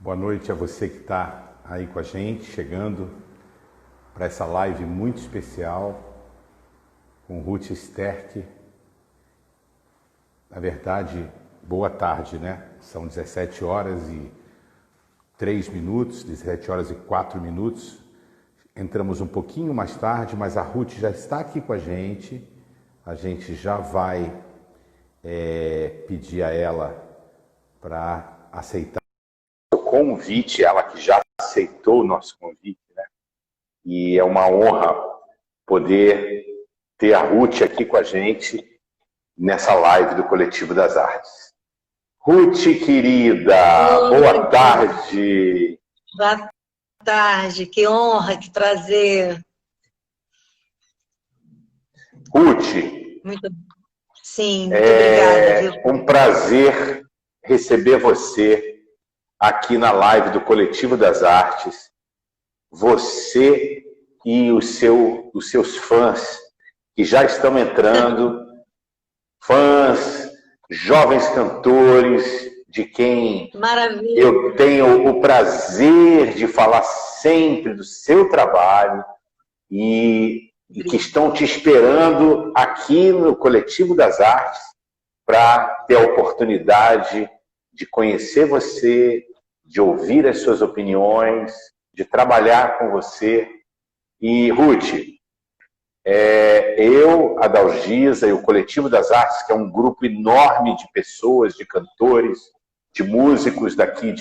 Boa noite a você que está aí com a gente, chegando para essa live muito especial com Ruth Sterck. Na verdade, boa tarde, né? São 17 horas e 3 minutos, 17 horas e 4 minutos. Entramos um pouquinho mais tarde, mas a Ruth já está aqui com a gente. A gente já vai pedir a ela para aceitar o convite, ela que já aceitou o nosso convite, né? E é uma honra poder ter a Ruth aqui com a gente nessa live do Coletivo das Artes. Ruth, querida, boa tarde. Boa tarde, que honra, que prazer. Ruth, Muito obrigada. Viu? Um prazer receber você aqui na live do Coletivo das Artes. Você e os seus fãs que já estão entrando, fãs, jovens cantores, de quem Maravilha. eu tenho o prazer de falar sempre do seu trabalho e que estão te esperando aqui no Coletivo das Artes para ter a oportunidade de conhecer você, de ouvir as suas opiniões, de trabalhar com você. E, Ruth, eu, Adalgisa e o Coletivo das Artes, que é um grupo enorme de pessoas, de cantores, de músicos daqui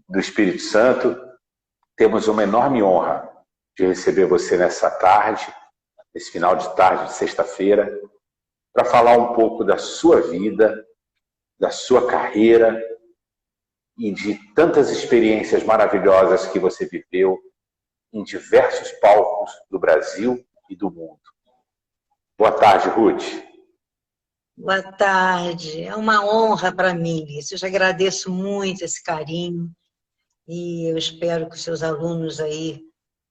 do Espírito Santo, temos uma enorme honra de receber você nessa tarde, nesse final de tarde de sexta-feira, para falar um pouco da sua vida, da sua carreira e de tantas experiências maravilhosas que você viveu em diversos palcos do Brasil e do mundo. Boa tarde, Ruth. Boa tarde. É uma honra para mim, Lício. Eu já agradeço muito esse carinho e eu espero que os seus alunos aí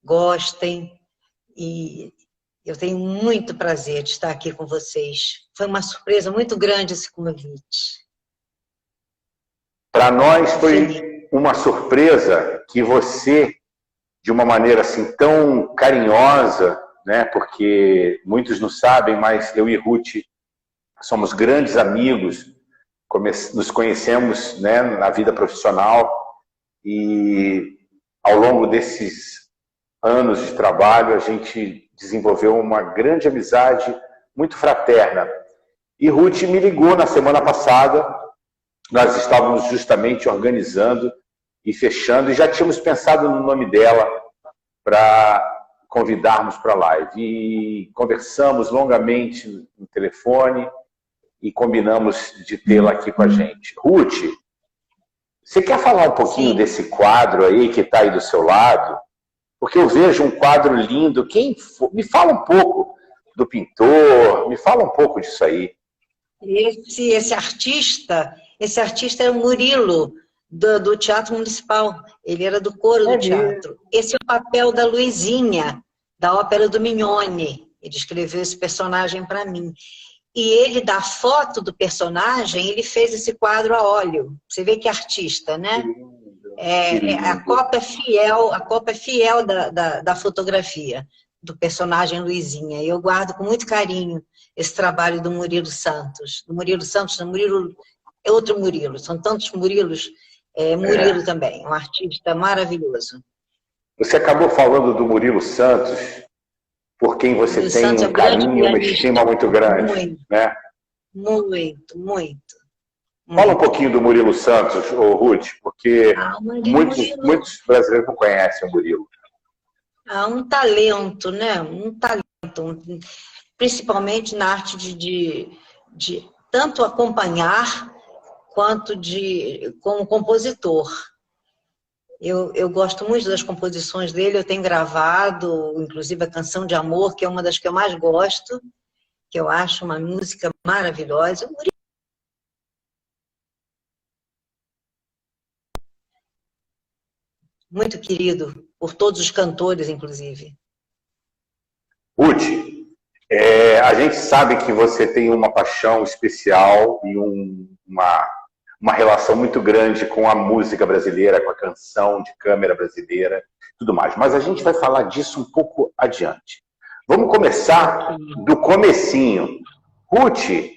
gostem. E eu tenho muito prazer de estar aqui com vocês. Foi uma surpresa muito grande esse convite. Para nós foi uma surpresa que você, de uma maneira assim tão carinhosa, né? Porque muitos não sabem, mas eu e Ruth somos grandes amigos, nos conhecemos, né, na vida profissional e ao longo desses anos de trabalho a gente desenvolveu uma grande amizade muito fraterna. E Ruth me ligou na semana passada, nós estávamos justamente organizando e fechando, e já tínhamos pensado no nome dela para convidarmos para a live. E conversamos longamente no telefone e combinamos de tê-la aqui com a gente. Ruth, você quer falar um pouquinho desse quadro aí que está aí do seu lado? Porque eu vejo um quadro lindo. Me fala um pouco do pintor, me fala um pouco disso aí. Esse artista é o Murilo, do Teatro Municipal. Ele era do coro do teatro. Esse é o papel da Luizinha, da ópera do Mignone. Ele escreveu esse personagem para mim. E ele, da foto do personagem, ele fez esse quadro a óleo. Você vê que artista, né? A cópia é fiel da fotografia do personagem Luizinha. E eu guardo com muito carinho esse trabalho do Murilo Santos. Do Murilo Santos, Murilo é outro Murilo, são tantos Murilos. Murilo também, um artista maravilhoso. Você acabou falando do Murilo Santos, por quem você tem um carinho e uma estima muito grande, né? Muito. Fala um pouquinho do Murilo Santos, Ruth, porque muitos brasileiros não conhecem o Murilo. Um talento, né? Um talento, principalmente na arte de tanto acompanhar quanto como compositor. Eu gosto muito das composições dele, eu tenho gravado, inclusive, a Canção de Amor, que é uma das que eu mais gosto, que eu acho uma música maravilhosa. Muito querido, por todos os cantores, inclusive. Ruth, a gente sabe que você tem uma paixão especial e uma relação muito grande com a música brasileira, com a canção de câmara brasileira, tudo mais. Mas a gente vai falar disso um pouco adiante. Vamos começar do comecinho. Ruth,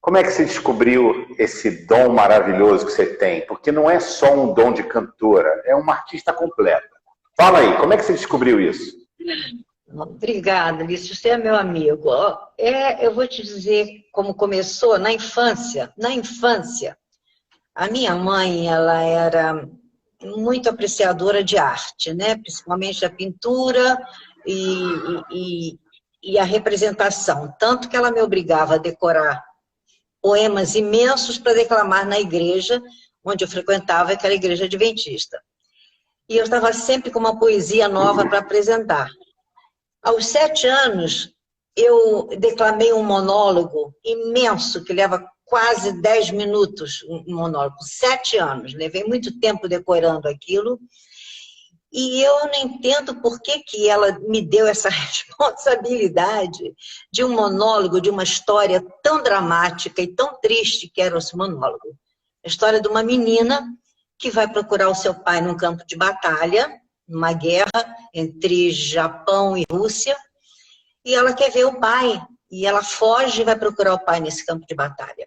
como é que você descobriu esse dom maravilhoso que você tem? Porque não é só um dom de cantora, é uma artista completa. Fala aí, como é que você descobriu isso? Obrigada, Lício, você é meu amigo. Eu vou te dizer como começou na infância. Na infância, a minha mãe, ela era muito apreciadora de arte, né? Principalmente a pintura e a representação. Tanto que ela me obrigava a decorar poemas imensos para declamar na igreja, onde eu frequentava, aquela igreja adventista. E eu estava sempre com uma poesia nova para apresentar. Aos 7 anos, eu declamei um monólogo imenso, que leva quase 10 minutos, um monólogo. 7 anos, levei muito tempo decorando aquilo. E eu não entendo por que ela me deu essa responsabilidade de um monólogo, de uma história tão dramática e tão triste que era esse monólogo. A história de uma menina que vai procurar o seu pai num campo de batalha, numa guerra entre Japão e Rússia, e ela quer ver o pai, e ela foge e vai procurar o pai nesse campo de batalha.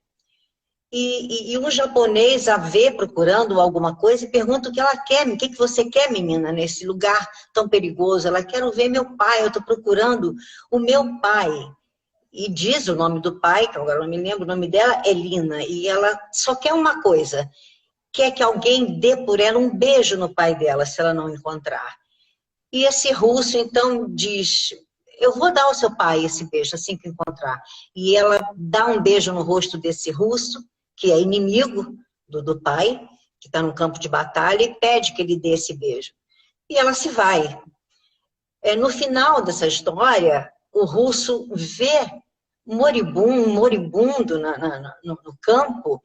E um japonês a vê procurando alguma coisa e pergunta o que ela quer, o que você quer, menina, nesse lugar tão perigoso? Ela quer ver meu pai, eu estou procurando o meu pai. E diz o nome do pai, que agora não me lembro o nome dela, é Lina, e ela só quer uma coisa, quer que alguém dê por ela um beijo no pai dela, se ela não encontrar. E esse russo, então, diz, eu vou dar ao seu pai esse beijo, assim que encontrar. E ela dá um beijo no rosto desse russo, que é inimigo do pai, que está no campo de batalha, e pede que ele dê esse beijo. E ela se vai. No final dessa história, o russo vê moribundo no campo,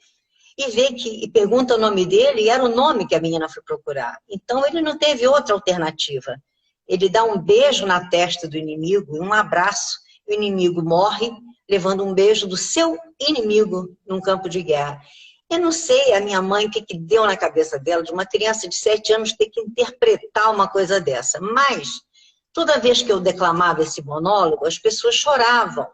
e pergunta o nome dele, e era o nome que a menina foi procurar. Então, ele não teve outra alternativa. Ele dá um beijo na testa do inimigo, um abraço, o inimigo morre, levando um beijo do seu inimigo num campo de guerra. Eu não sei, a minha mãe, o que deu na cabeça dela, de uma criança de 7 anos ter que interpretar uma coisa dessa. Mas, toda vez que eu declamava esse monólogo, as pessoas choravam.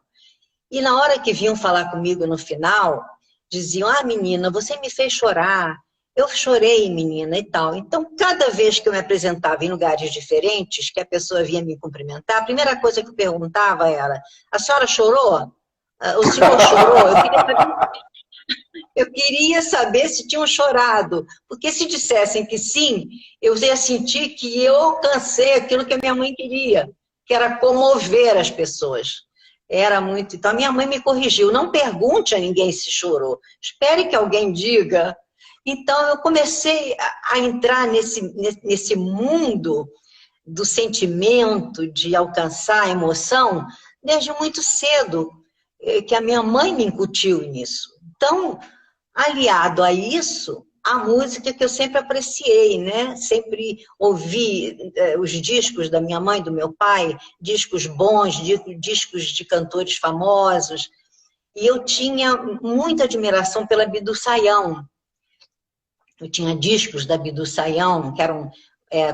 E na hora que vinham falar comigo no final, diziam, menina, você me fez chorar. Eu chorei, menina, e tal. Então, cada vez que eu me apresentava em lugares diferentes, que a pessoa vinha me cumprimentar, a primeira coisa que eu perguntava era, a senhora chorou? O senhor chorou? Eu queria saber se tinham chorado, porque se dissessem que sim, eu ia sentir que eu alcancei aquilo que a minha mãe queria, que era comover as pessoas. Era muito... Então, a minha mãe me corrigiu, não pergunte a ninguém se chorou, espere que alguém diga. Então, eu comecei a entrar nesse mundo do sentimento, de alcançar a emoção, desde muito cedo, que a minha mãe me incutiu nisso. Então, aliado a isso, a música que eu sempre apreciei, né? Sempre ouvi os discos da minha mãe, do meu pai, discos bons, discos de cantores famosos, e eu tinha muita admiração pela Bidu Sayão. Eu tinha discos da Bidu Sayão, que eram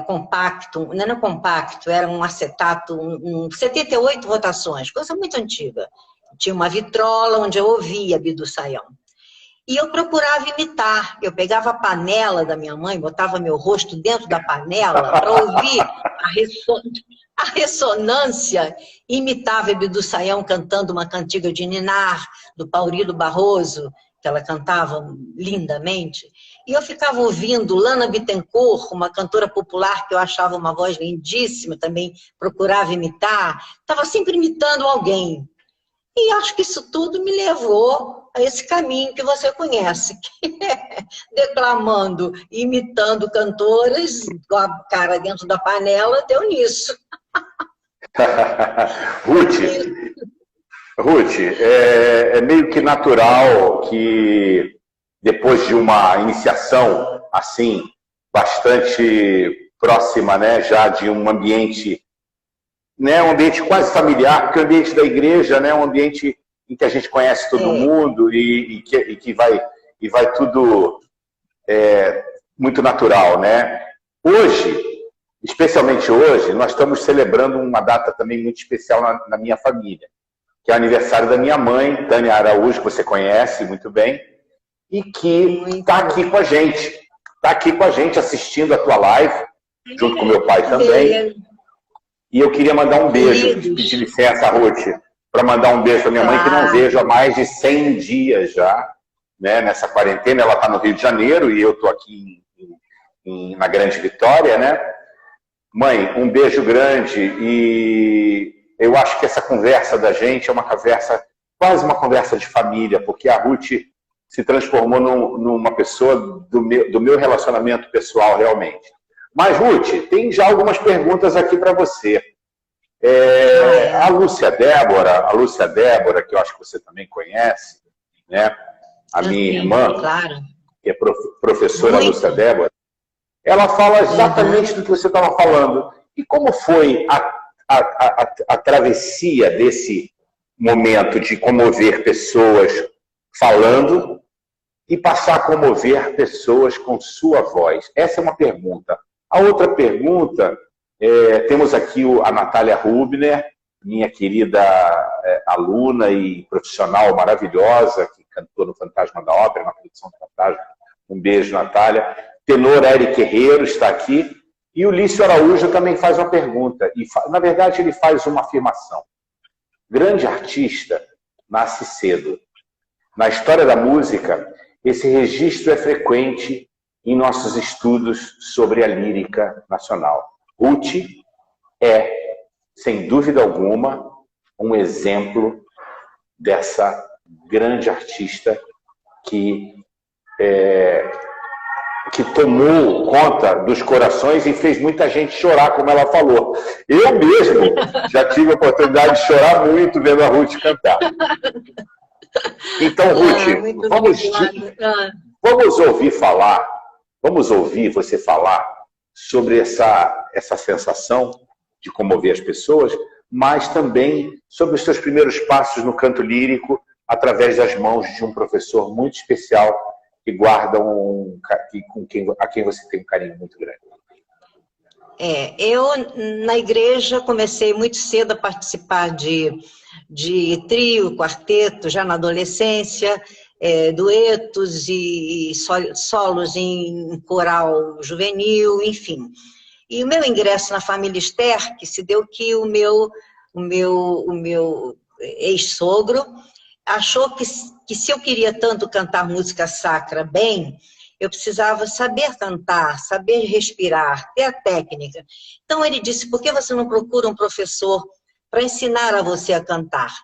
compacto, não era compacto, era um acetato, 78 rotações, coisa muito antiga. Tinha uma vitrola onde eu ouvia a Bidu Sayão. E eu procurava imitar. Eu pegava a panela da minha mãe, botava meu rosto dentro da panela para ouvir a ressonância, e imitava a Bidu Sayão cantando uma cantiga de Ninar, do Paurilo Barroso, que ela cantava lindamente. E eu ficava ouvindo Lana Bittencourt, uma cantora popular que eu achava uma voz lindíssima, também procurava imitar. Estava sempre imitando alguém. E acho que isso tudo me levou a esse caminho que você conhece, que é declamando, imitando cantoras, com a cara dentro da panela, deu nisso. Ruth, é meio que natural que depois de uma iniciação assim, bastante próxima, né, já de um ambiente quase familiar, porque o ambiente da igreja, né, um ambiente em que a gente conhece todo mundo e que vai e vai tudo muito natural, né? Hoje, especialmente hoje, nós estamos celebrando uma data também muito especial na minha família, que é o aniversário da minha mãe, Tânia Araújo, que você conhece muito bem, e que está aqui com a gente. Está aqui com a gente assistindo a tua live, junto com meu pai também. E eu queria mandar um beijo, pedir licença, Ruth, para mandar um beijo para minha mãe, que não vejo há mais de 100 dias já, né, nessa quarentena. Ela está no Rio de Janeiro e eu estou aqui na Grande Vitória, né? Mãe, um beijo grande, e eu acho que essa conversa da gente é uma conversa, quase uma conversa de família, porque a Ruth se transformou numa pessoa do meu relacionamento pessoal, realmente. Mas, Ruth, tem já algumas perguntas aqui para você. A Lúcia Débora, que eu acho que você também conhece, né? A minha irmã, claro, que é professora Lúcia Débora, ela fala exatamente do que você estava falando. E como foi a travessia desse momento de comover pessoas falando e passar a comover pessoas com sua voz? Essa é uma pergunta. A outra pergunta, temos aqui a Natália Rubner, minha querida aluna e profissional maravilhosa, que cantou no Fantasma da Ópera, na produção do Fantasma. Um beijo, Natália. Tenor Eric Herrero está aqui. E o Lício Araújo também faz uma pergunta. E, na verdade, ele faz uma afirmação. Grande artista nasce cedo. Na história da música, esse registro é frequente em nossos estudos sobre a lírica nacional. Ruth é, sem dúvida alguma, um exemplo dessa grande artista que tomou conta dos corações e fez muita gente chorar, como ela falou. Eu mesmo já tive a oportunidade de chorar muito vendo a Ruth cantar. Então, Ruth, vamos ouvir você falar sobre essa sensação de comover as pessoas, mas também sobre os seus primeiros passos no canto lírico através das mãos de um professor muito especial que guarda a quem você tem um carinho muito grande. Eu, na igreja, comecei muito cedo a participar de trio, quarteto, já na adolescência, duetos e solos em coral juvenil, enfim. E o meu ingresso na família Sterck se deu que o meu ex-sogro achou que se eu queria tanto cantar música sacra bem, eu precisava saber cantar, saber respirar, ter a técnica. Então ele disse, por que você não procura um professor para ensinar a você a cantar?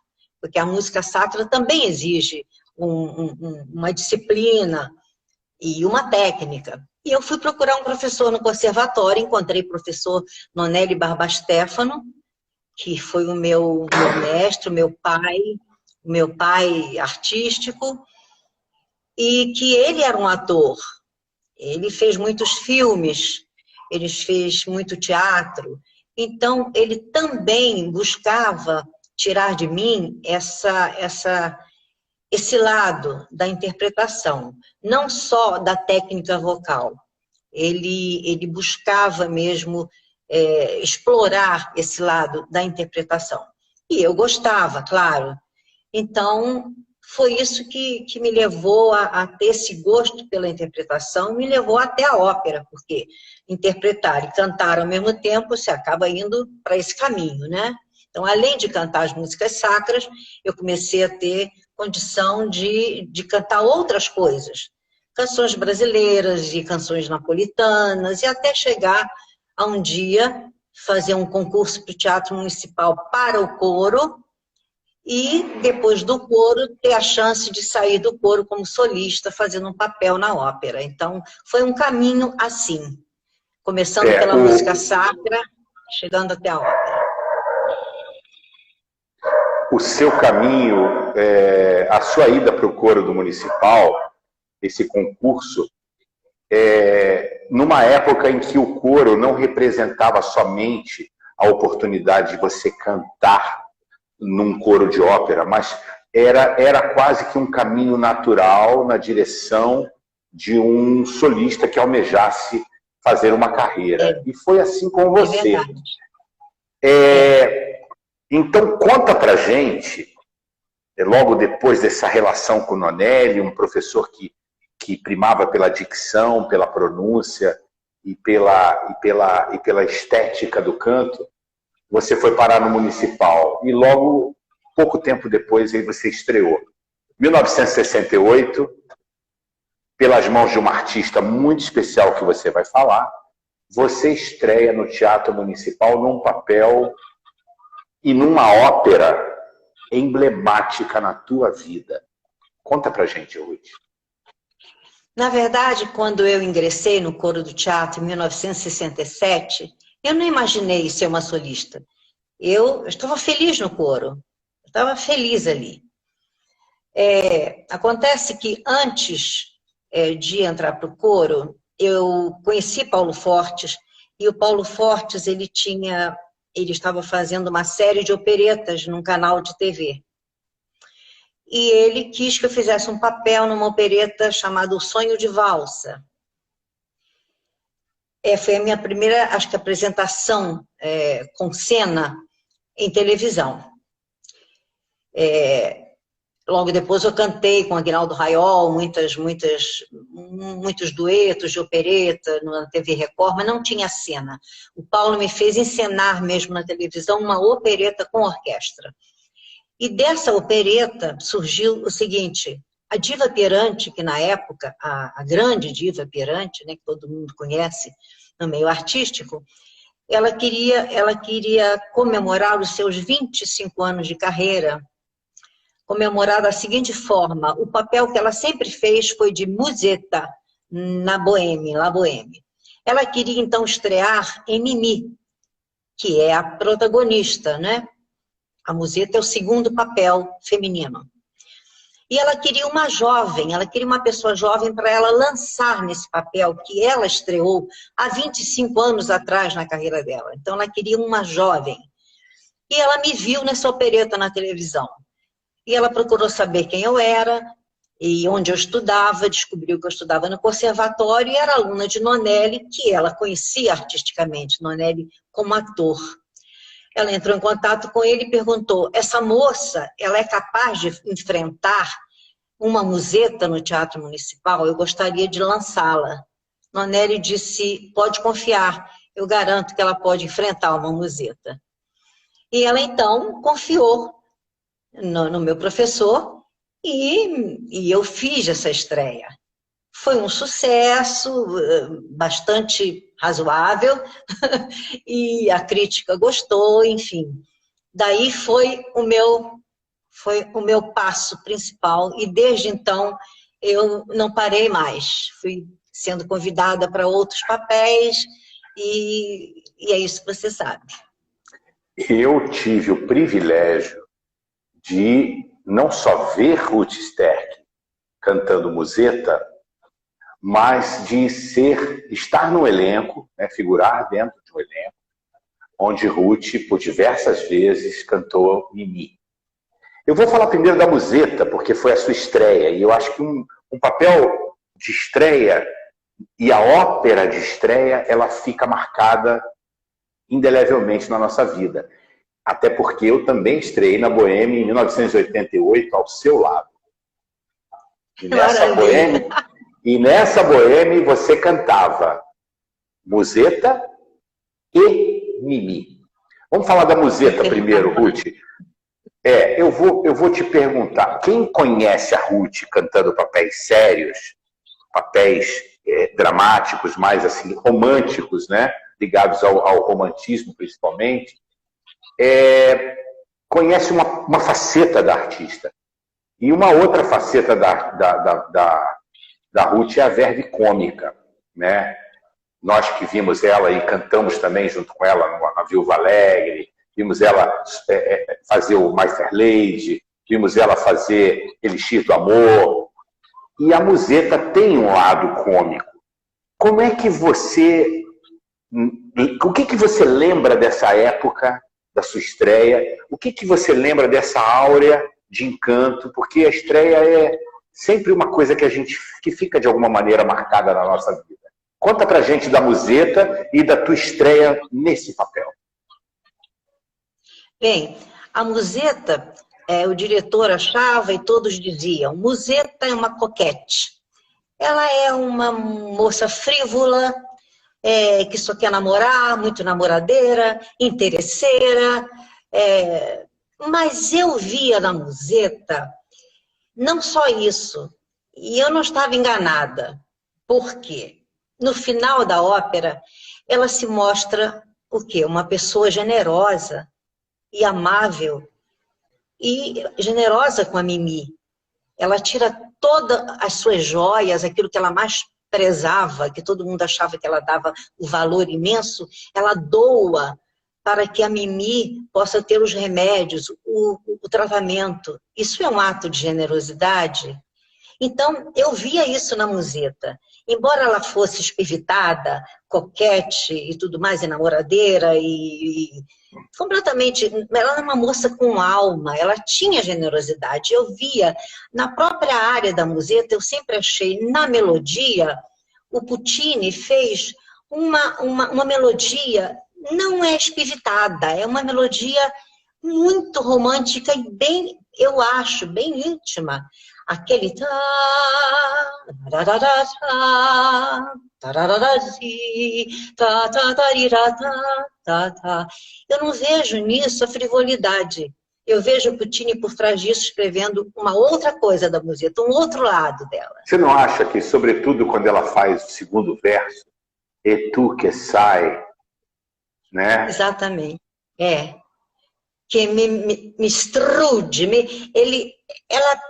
Porque a música sacra também exige uma disciplina e uma técnica. E eu fui procurar um professor no conservatório, encontrei o professor Nonelli Barba Stefano, que foi o meu mestre, o meu pai artístico, e que ele era um ator. Ele fez muitos filmes, ele fez muito teatro, então ele também buscava tirar de mim esse lado da interpretação, não só da técnica vocal. Ele buscava mesmo explorar esse lado da interpretação. E eu gostava, claro. Então, foi isso que me levou a ter esse gosto pela interpretação, me levou até a ópera, porque interpretar e cantar ao mesmo tempo, você acaba indo para esse caminho, né? Então, além de cantar as músicas sacras, eu comecei a ter condição de cantar outras coisas. Canções brasileiras e canções napolitanas, e até chegar a um dia fazer um concurso para o Teatro Municipal para o coro, e depois do coro ter a chance de sair do coro como solista, fazendo um papel na ópera. Então, foi um caminho assim, começando pela música sacra, chegando até a ópera. O seu caminho, a sua ida para o coro do Municipal, esse concurso, numa época em que o coro não representava somente a oportunidade de você cantar num coro de ópera, mas era quase que um caminho natural na direção de um solista que almejasse fazer uma carreira. E foi assim com você. Então, conta pra gente, logo depois dessa relação com o Nonelli, um professor que primava pela dicção, pela pronúncia e pela estética do canto, você foi parar no Municipal. E logo, pouco tempo depois, aí você estreou. 1968, pelas mãos de uma artista muito especial que você vai falar, você estreia no Teatro Municipal num papel e numa ópera emblemática na tua vida. Conta pra gente, Ruth. Na verdade, quando eu ingressei no coro do teatro em 1967, eu não imaginei ser uma solista. Eu estava feliz no coro, eu estava feliz ali. Acontece que antes de entrar para o coro, eu conheci Paulo Fortes, e o Paulo Fortes ele estava fazendo uma série de operetas num canal de TV. E ele quis que eu fizesse um papel numa opereta chamada O Sonho de Valsa. Foi a minha primeira, acho que, apresentação com cena em televisão. Logo depois eu cantei com Aguinaldo Raiol muitos duetos de opereta na TV Record, mas não tinha cena. O Paulo me fez encenar mesmo na televisão uma opereta com orquestra. E dessa opereta surgiu o seguinte: a Diva Perante, que na época, a grande Diva Perante, né, que todo mundo conhece no meio artístico, ela queria comemorar os seus 25 anos de carreira, comemorar da seguinte forma: o papel que ela sempre fez foi de Musetta na Bohème, La Bohème. Ela queria então estrear em Mimi, que é a protagonista, né? A Musetta é o segundo papel feminino. E ela queria uma jovem, ela queria uma pessoa jovem para ela lançar nesse papel que ela estreou há 25 anos atrás na carreira dela. Então ela queria uma jovem. E ela me viu nessa opereta na televisão. E ela procurou saber quem eu era e onde eu estudava, descobriu que eu estudava no conservatório e era aluna de Nonelli, que ela conhecia artisticamente, Nonelli como ator. Ela entrou em contato com ele e perguntou: essa moça, ela é capaz de enfrentar uma Musetta no Teatro Municipal? Eu gostaria de lançá-la. Nonelli disse: pode confiar, eu garanto que ela pode enfrentar uma Musetta. E ela então confiou no meu professor e eu fiz essa estreia. Foi um sucesso bastante razoável e a crítica gostou, enfim. Daí foi o meu passo principal e desde então eu não parei mais. Fui sendo convidada para outros papéis e é isso que você sabe. Eu tive o privilégio de não só ver Ruth Sterck cantando Musetta, mas de estar no elenco, né, figurar dentro de um elenco, onde Ruth, por diversas vezes, cantou Mimi. Eu vou falar primeiro da Musetta, porque foi a sua estreia, e eu acho que um papel de estreia e a ópera de estreia, ela fica marcada indelevelmente na nossa vida. Até porque eu também estreiei na Bohème em 1988, ao seu lado. E nessa Bohème você cantava Musetta e Mimi. Vamos falar da Musetta primeiro, Ruth. Eu vou te perguntar, quem conhece a Ruth cantando papéis sérios, papéis dramáticos, mais assim, românticos, né? Ligados ao romantismo principalmente, conhece uma faceta da artista. E uma outra faceta da Ruth é a verve cômica, né? Nós que vimos ela e cantamos também junto com ela na Viúva Alegre, vimos ela fazer o My Fair Lady, vimos ela fazer Elixir do Amor. E a Musetta tem um lado cômico. Como é que você... O que você lembra dessa época, da sua estreia? O que você lembra dessa áurea de encanto, porque a estreia é sempre uma coisa que fica de alguma maneira marcada na nossa vida. Conta pra gente da Musetta e da tua estreia nesse papel. Bem, a Musetta, o diretor achava e todos diziam, Musetta é uma coquete. Ela é uma moça frívola, que só quer namorar, muito namoradeira, interesseira, mas eu via na Musetta não só isso, e eu não estava enganada. Por quê? No final da ópera, ela se mostra o quê? Uma pessoa generosa e amável, e generosa com a Mimi. Ela tira todas as suas joias, aquilo que ela mais prezava, que todo mundo achava que ela dava um valor imenso, ela doa para que a Mimi possa ter os remédios, o tratamento. Isso é um ato de generosidade. Então, eu via isso na Musetta. Embora ela fosse espivitada, coquete e tudo mais, e namoradeira, e completamente... Ela era uma moça com alma, ela tinha generosidade. Eu via, na própria área da Musetta, eu sempre achei, na melodia, o Puccini fez uma melodia, não é espivitada, é uma melodia muito romântica e bem, eu acho, bem íntima. Aquele eu não vejo nisso a frivolidade. Eu vejo o Puccini por trás disso escrevendo uma outra coisa da Musetta, um outro lado dela. Você não acha que, sobretudo quando ela faz o segundo verso, "E tu que sai", né? Exatamente. Que me estrude,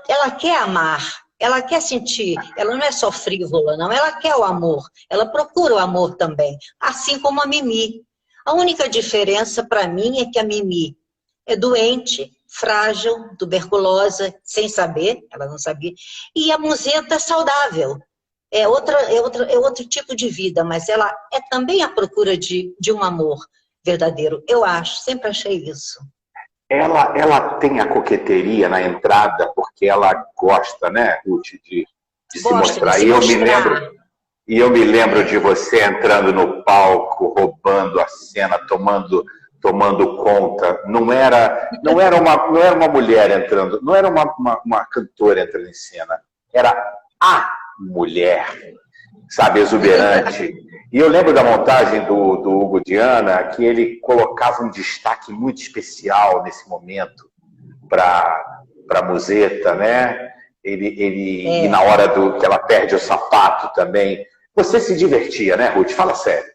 ela quer amar, ela quer sentir, ela não é só frívola, não, ela quer o amor, ela procura o amor também, assim como a Mimi. A única diferença para mim é que a Mimi é doente, frágil, tuberculosa, sem saber, ela não sabia, e a Musetta é saudável. É outro tipo de vida, mas ela é também à procura de um amor verdadeiro, eu acho, sempre achei isso. Ela tem a coqueteria na entrada, porque ela gosta, né, Ruth, de se mostrar. E eu me lembro de você entrando no palco, roubando a cena, tomando conta. Não era uma mulher entrando, não era uma cantora entrando em cena. Era a mulher, sabe, exuberante. E eu lembro da montagem do Hugo Diana, que ele colocava um destaque muito especial nesse momento para a Musetta, né? E na hora que ela perde o sapato também. Você se divertia, né, Ruth? Fala sério.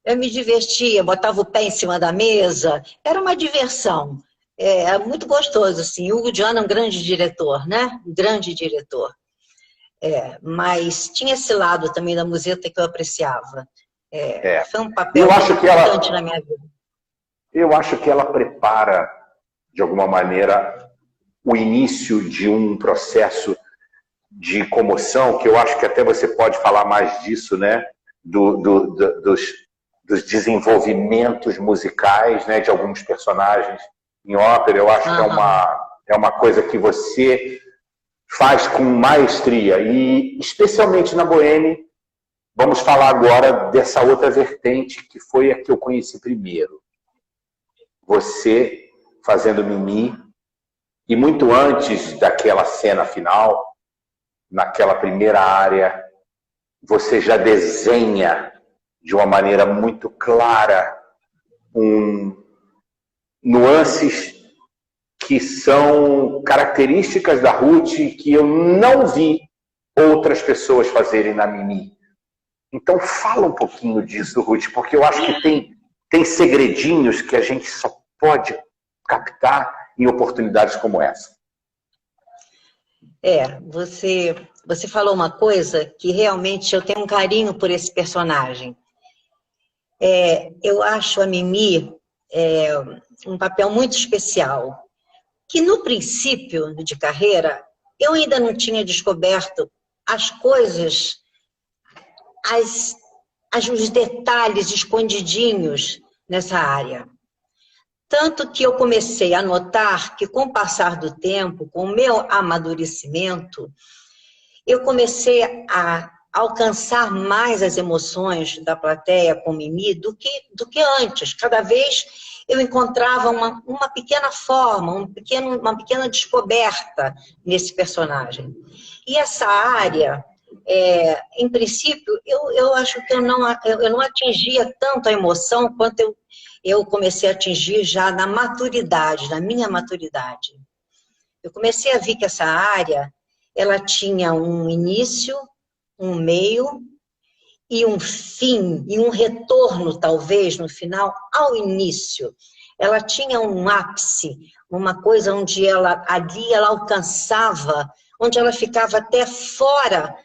Eu me divertia, botava o pé em cima da mesa, era uma diversão. É muito gostoso, assim. O Hugo Diana é um grande diretor, né? Um grande diretor. Mas tinha esse lado também da Musetta que eu apreciava. Foi um papel importante na minha vida. Eu acho que ela prepara, de alguma maneira, o início de um processo de comoção, que eu acho que até você pode falar mais disso, né? Dos desenvolvimentos musicais, né? De alguns personagens em ópera. Eu acho que é uma coisa que você faz com maestria, e especialmente na Bohème. Vamos falar agora dessa outra vertente, que foi a que eu conheci primeiro. Você fazendo Mimi, e muito antes daquela cena final, naquela primeira área, você já desenha de uma maneira muito clara nuances que são características da Ruth que eu não vi outras pessoas fazerem na Mimi. Então fala um pouquinho disso, Ruth, porque eu acho que tem segredinhos que a gente só pode captar em oportunidades como essa. Você falou uma coisa que realmente eu tenho um carinho por esse personagem. Eu acho a Mimi um papel muito especial, que no princípio de carreira eu ainda não tinha descoberto as coisas, os detalhes escondidinhos nessa área. Tanto que eu comecei a notar que, com o passar do tempo, com o meu amadurecimento, eu comecei a alcançar mais as emoções da plateia com Mimi do que antes. Cada vez eu encontrava uma pequena forma, uma pequena descoberta nesse personagem. E essa área, em princípio, eu acho que eu não atingia tanto a emoção quanto eu comecei a atingir já na maturidade, na minha maturidade. Eu comecei a ver que essa área, ela tinha um início, um meio e um fim, e um retorno, talvez, no final, ao início. Ela tinha um ápice, uma coisa onde ali ela alcançava, onde ela ficava até fora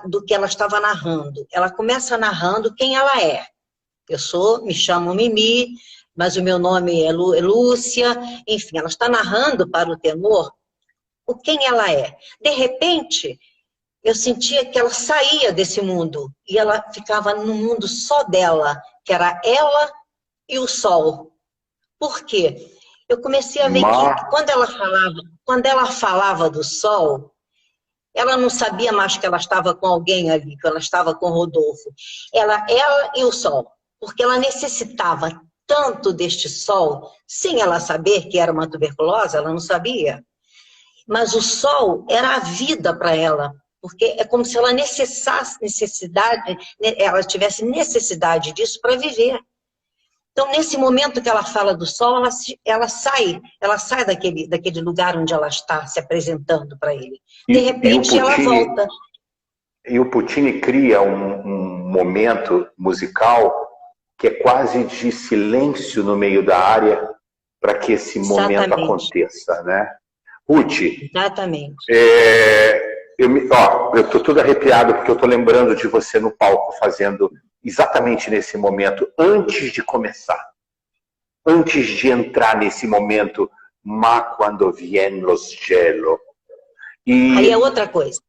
do que ela estava narrando. Ela começa narrando quem ela é. Me chamo Mimi, mas o meu nome é Lúcia, enfim, ela está narrando para o tenor quem ela é. De repente, eu sentia que ela saía desse mundo e ela ficava no mundo só dela, que era ela e o sol. Por quê? Eu comecei a ver que quando ela falava do sol, ela não sabia mais que ela estava com alguém ali, que ela estava com o Rodolfo. Ela e o sol, porque ela necessitava tanto deste sol, sem ela saber que era uma tuberculose, ela não sabia. Mas o sol era a vida para ela, porque é como se ela ela tivesse necessidade disso para viver. Então, nesse momento que ela fala do sol, ela sai daquele lugar onde ela está se apresentando para ele. De repente, ela volta. E o Puccini cria um momento musical que é quase de silêncio no meio da área para que esse momento aconteça, né? Ruth, exatamente. Eu estou todo arrepiado porque eu estou lembrando de você no palco fazendo exatamente nesse momento, antes de começar, antes de entrar nesse momento, ma quando vien lo cielo. Aí é outra coisa.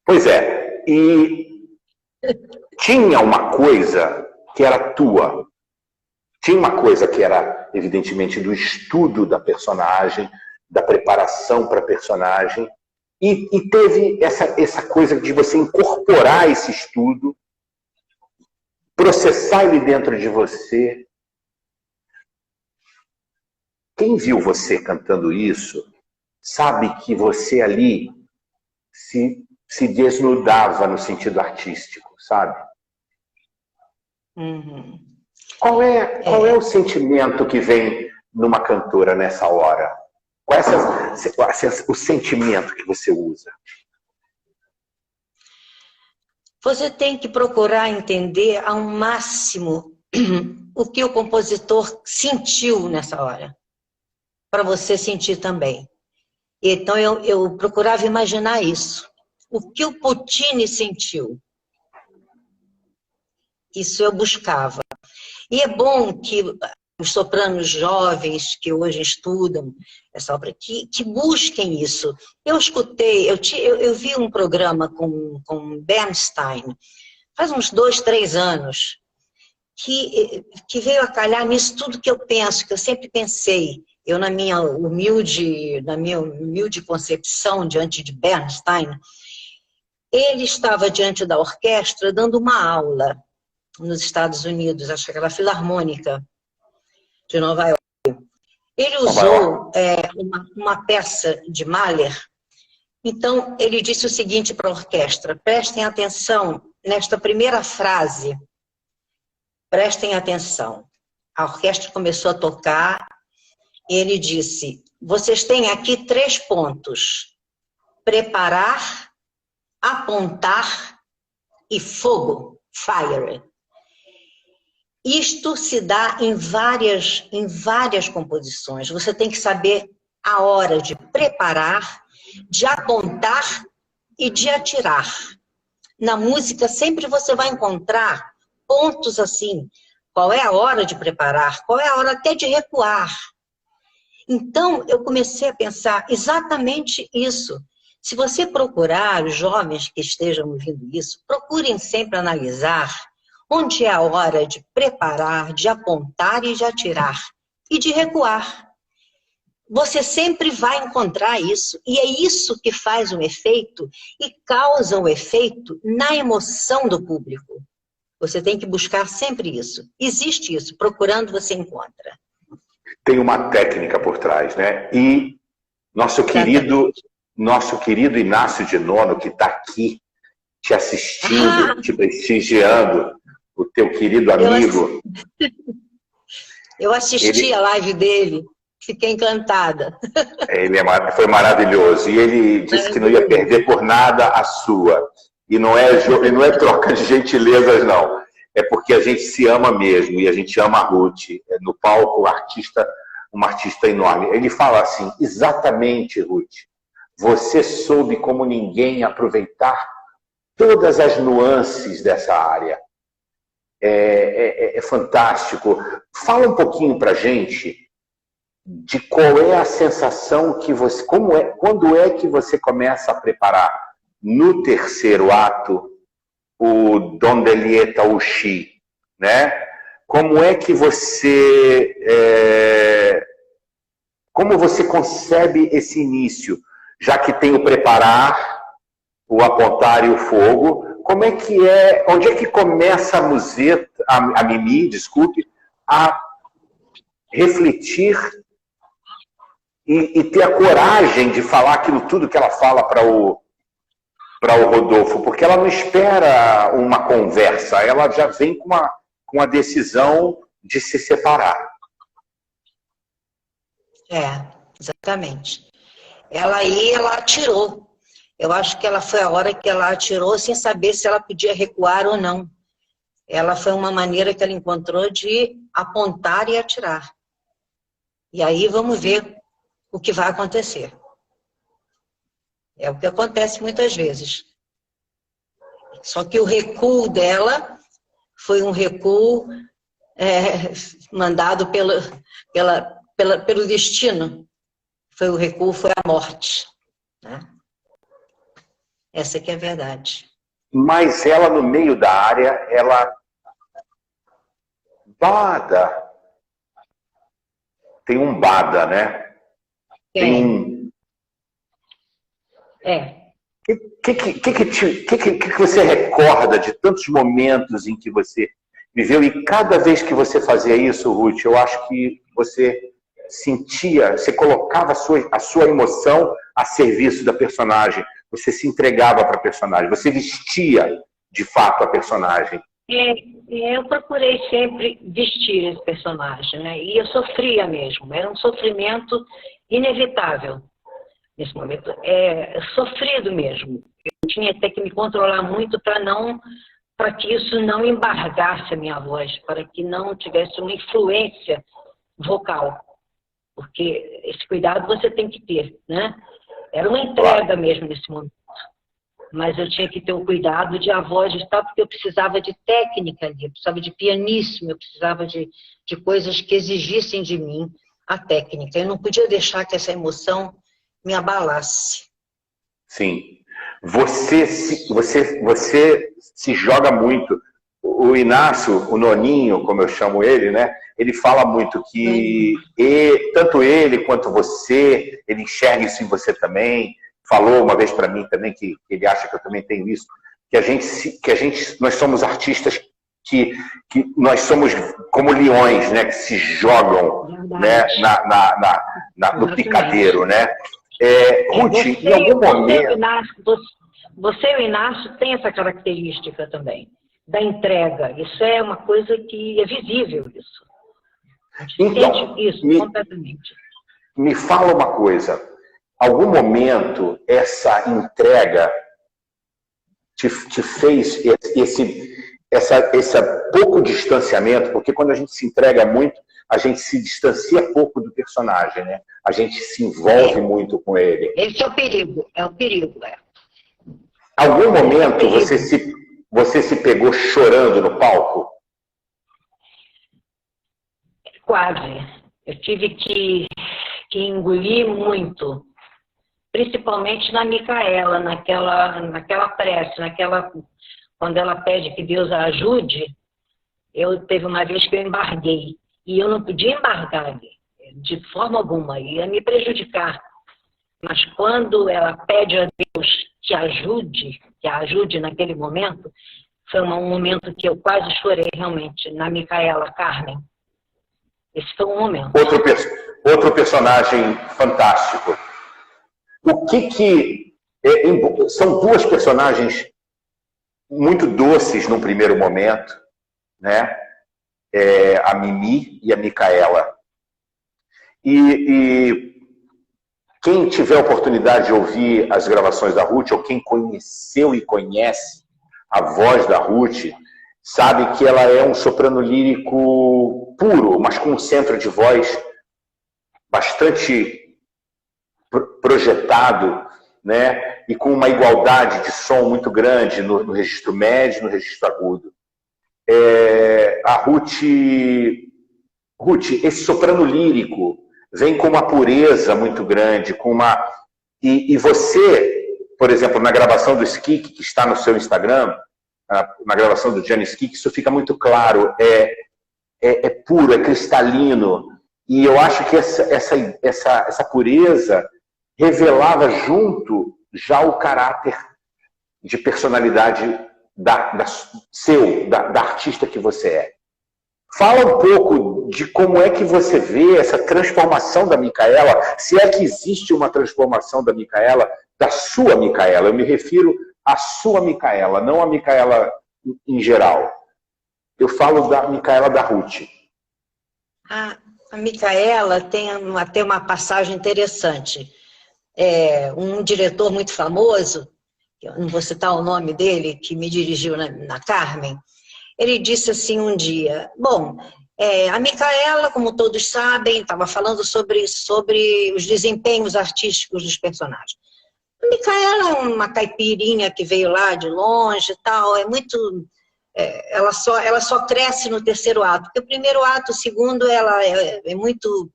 Pois é, e tinha uma coisa que era tua. Tinha uma coisa que era, evidentemente, do estudo da personagem, da preparação para a personagem, e teve essa coisa de você incorporar esse estudo, processar ele dentro de você. Quem viu você cantando isso, sabe que você ali se desnudava no sentido artístico, sabe? Uhum. Qual é o sentimento que vem numa cantora nessa hora? Qual é o sentimento que você usa? Você tem que procurar entender ao máximo o que o compositor sentiu nessa hora, para você sentir também. Então eu procurava imaginar isso. O que o Puccini sentiu. Isso eu buscava. E é bom que os sopranos jovens que hoje estudam essa obra, que busquem isso. Eu escutei, eu vi um programa com Bernstein, faz uns 2, 3 anos, que veio a calhar nisso tudo que eu penso, que eu sempre pensei. Eu, na minha humilde concepção diante de Bernstein, ele estava diante da orquestra dando uma aula nos Estados Unidos, acho que era a Filarmônica de Nova York. Ele usou uma peça de Mahler. Então, ele disse o seguinte para a orquestra: prestem atenção nesta primeira frase. Prestem atenção. A orquestra começou a tocar. Ele disse: vocês têm aqui 3 pontos. Preparar, apontar e fogo. Fire. Isto se dá em várias composições. Você tem que saber a hora de preparar, de apontar e de atirar. Na música, sempre você vai encontrar pontos assim. Qual é a hora de preparar? Qual é a hora até de recuar? Então, eu comecei a pensar exatamente isso. Se você procurar, os jovens que estejam ouvindo isso, procurem sempre analisar onde é a hora de preparar, de apontar e de atirar, e de recuar. Você sempre vai encontrar isso, e é isso que faz um efeito e causa um efeito na emoção do público. Você tem que buscar sempre isso. Existe isso, procurando você encontra. Tem uma técnica por trás, né? E nosso querido Inácio de Nono, que está aqui te assistindo, te prestigiando, o teu querido amigo. Eu assisti a live dele, fiquei encantada. Foi maravilhoso. E ele disse que não ia perder por nada a sua. E não é troca de gentilezas, não. É porque a gente se ama mesmo, e a gente ama a Ruth. No palco, uma artista enorme. Ele fala assim, exatamente, Ruth, você soube como ninguém aproveitar todas as nuances dessa área. É fantástico. Fala um pouquinho pra gente de qual é a sensação que você... Quando é que você começa a preparar no terceiro ato o Donde Lieta Ushi, né? Como é que você... como você concebe esse início? Já que tem o preparar, o apontar e o fogo, como é que é... Onde é que começa a Musetta, a Mimi, desculpe, a refletir e ter a coragem de falar aquilo tudo que ela fala para o Rodolfo, porque ela não espera uma conversa, ela já vem com uma decisão de se separar. Exatamente. Ela atirou. Eu acho que ela foi a hora que ela atirou sem saber se ela podia recuar ou não. Ela foi uma maneira que ela encontrou de apontar e atirar. E aí vamos ver o que vai acontecer. É o que acontece muitas vezes. Só que o recuo dela foi um recuo mandado pelo destino. O recuo foi a morte. Né? Essa que é a verdade. Mas ela, no meio da área, ela... Bada. Tem um bada, né? Tem um... O que você recorda de tantos momentos em que você viveu? E cada vez que você fazia isso, Ruth, eu acho que você sentia, você colocava a sua emoção a serviço da personagem. Você se entregava para a personagem. Você vestia, de fato, a personagem. Eu procurei sempre vestir esse personagem, né? E eu sofria mesmo. Era um sofrimento inevitável. Nesse momento, sofrido mesmo. Eu tinha até que me controlar muito para que isso não embargasse a minha voz, para que não tivesse uma influência vocal. Porque esse cuidado você tem que ter, né? Era uma entrega mesmo nesse momento. Mas eu tinha que ter o cuidado de a voz estar, porque eu precisava de técnica ali, eu precisava de pianíssimo, eu precisava de coisas que exigissem de mim a técnica. Eu não podia deixar que essa emoção me abalasse. Sim. Você se joga muito. O Inácio, o Noninho, como eu chamo ele, né? Ele fala muito que tanto ele quanto você, ele enxerga isso em você também. Falou uma vez para mim também que ele acha que eu também tenho isso. Nós somos artistas que nós somos como leões, né? Que se jogam, né? No picadeiro, né? Ruth, em algum momento... Você e o Inácio têm essa característica também, da entrega. Isso é uma coisa que é visível, isso. A gente sente isso completamente. Me fala uma coisa. Algum momento essa entrega te fez esse pouco distanciamento, porque quando a gente se entrega muito, a gente se distancia pouco do personagem, né? A gente se envolve muito com ele. Esse é o perigo, Algum momento você se pegou chorando no palco? Quase. Eu tive que engolir muito. Principalmente na Micaela, naquela prece, quando ela pede que Deus a ajude, Teve uma vez que eu embarguei, e eu não podia embargar ali, de forma alguma, ia me prejudicar. Mas quando ela pede a Deus que a ajude naquele momento, foi um momento que eu quase chorei realmente, na Micaela Carmen. Esse foi um momento. Outro personagem fantástico. O que são duas personagens muito doces num primeiro momento, né? A Mimi e a Micaela. E quem tiver a oportunidade de ouvir as gravações da Ruth, ou quem conheceu e conhece a voz da Ruth, sabe que ela é um soprano lírico puro, mas com um centro de voz bastante projetado, né? E com uma igualdade de som muito grande no registro médio e no registro agudo. A Ruth, esse soprano lírico vem com uma pureza muito grande, com uma... E você, por exemplo, na gravação do Skik, que está no seu Instagram, na gravação do Gianni Skik, isso fica muito claro, é puro, é cristalino, e eu acho que essa pureza revelava junto já o caráter de personalidade da artista que você é. Fala um pouco de como é que você vê essa transformação da Micaela, se é que existe uma transformação da Micaela, da sua Micaela. Eu me refiro à sua Micaela, não a Micaela em geral. Eu falo da Micaela da Ruth. A Micaela tem até uma passagem interessante. Um diretor muito famoso, eu não vou citar o nome dele, que me dirigiu na Carmen, ele disse assim um dia, bom, a Micaela, como todos sabem, estava falando sobre os desempenhos artísticos dos personagens. A Micaela é uma caipirinha que veio lá de longe e tal, ela só cresce no terceiro ato, porque o primeiro ato, o segundo, ela é muito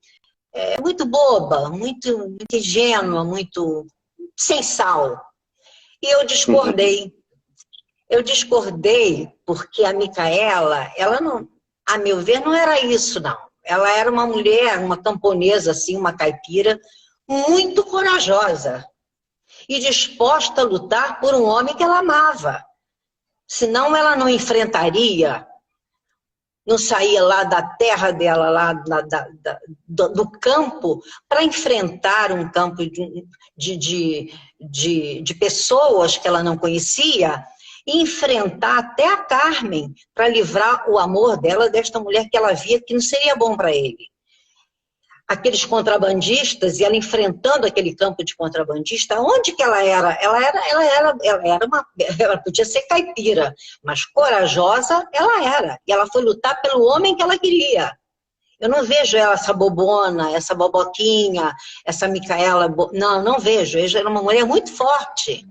boba, muito ingênua, muito sem sal. E eu discordei. Eu discordei porque a Micaela, ela não, a meu ver, não era isso, não. Ela era uma mulher, uma camponesa, assim, uma caipira, muito corajosa e disposta a lutar por um homem que ela amava. Senão ela não enfrentaria, não saía lá da terra dela, lá do campo, para enfrentar um campo de pessoas que ela não conhecia, e enfrentar até a Carmen para livrar o amor dela desta mulher que ela via que não seria bom para ele. Aqueles contrabandistas, e ela enfrentando aquele campo de contrabandista, onde que ela era? Ela podia ser caipira, mas corajosa ela era. E ela foi lutar pelo homem que ela queria. Eu não vejo ela, essa bobona, essa boboquinha, essa Micaela... Não vejo. Ela era uma mulher muito forte.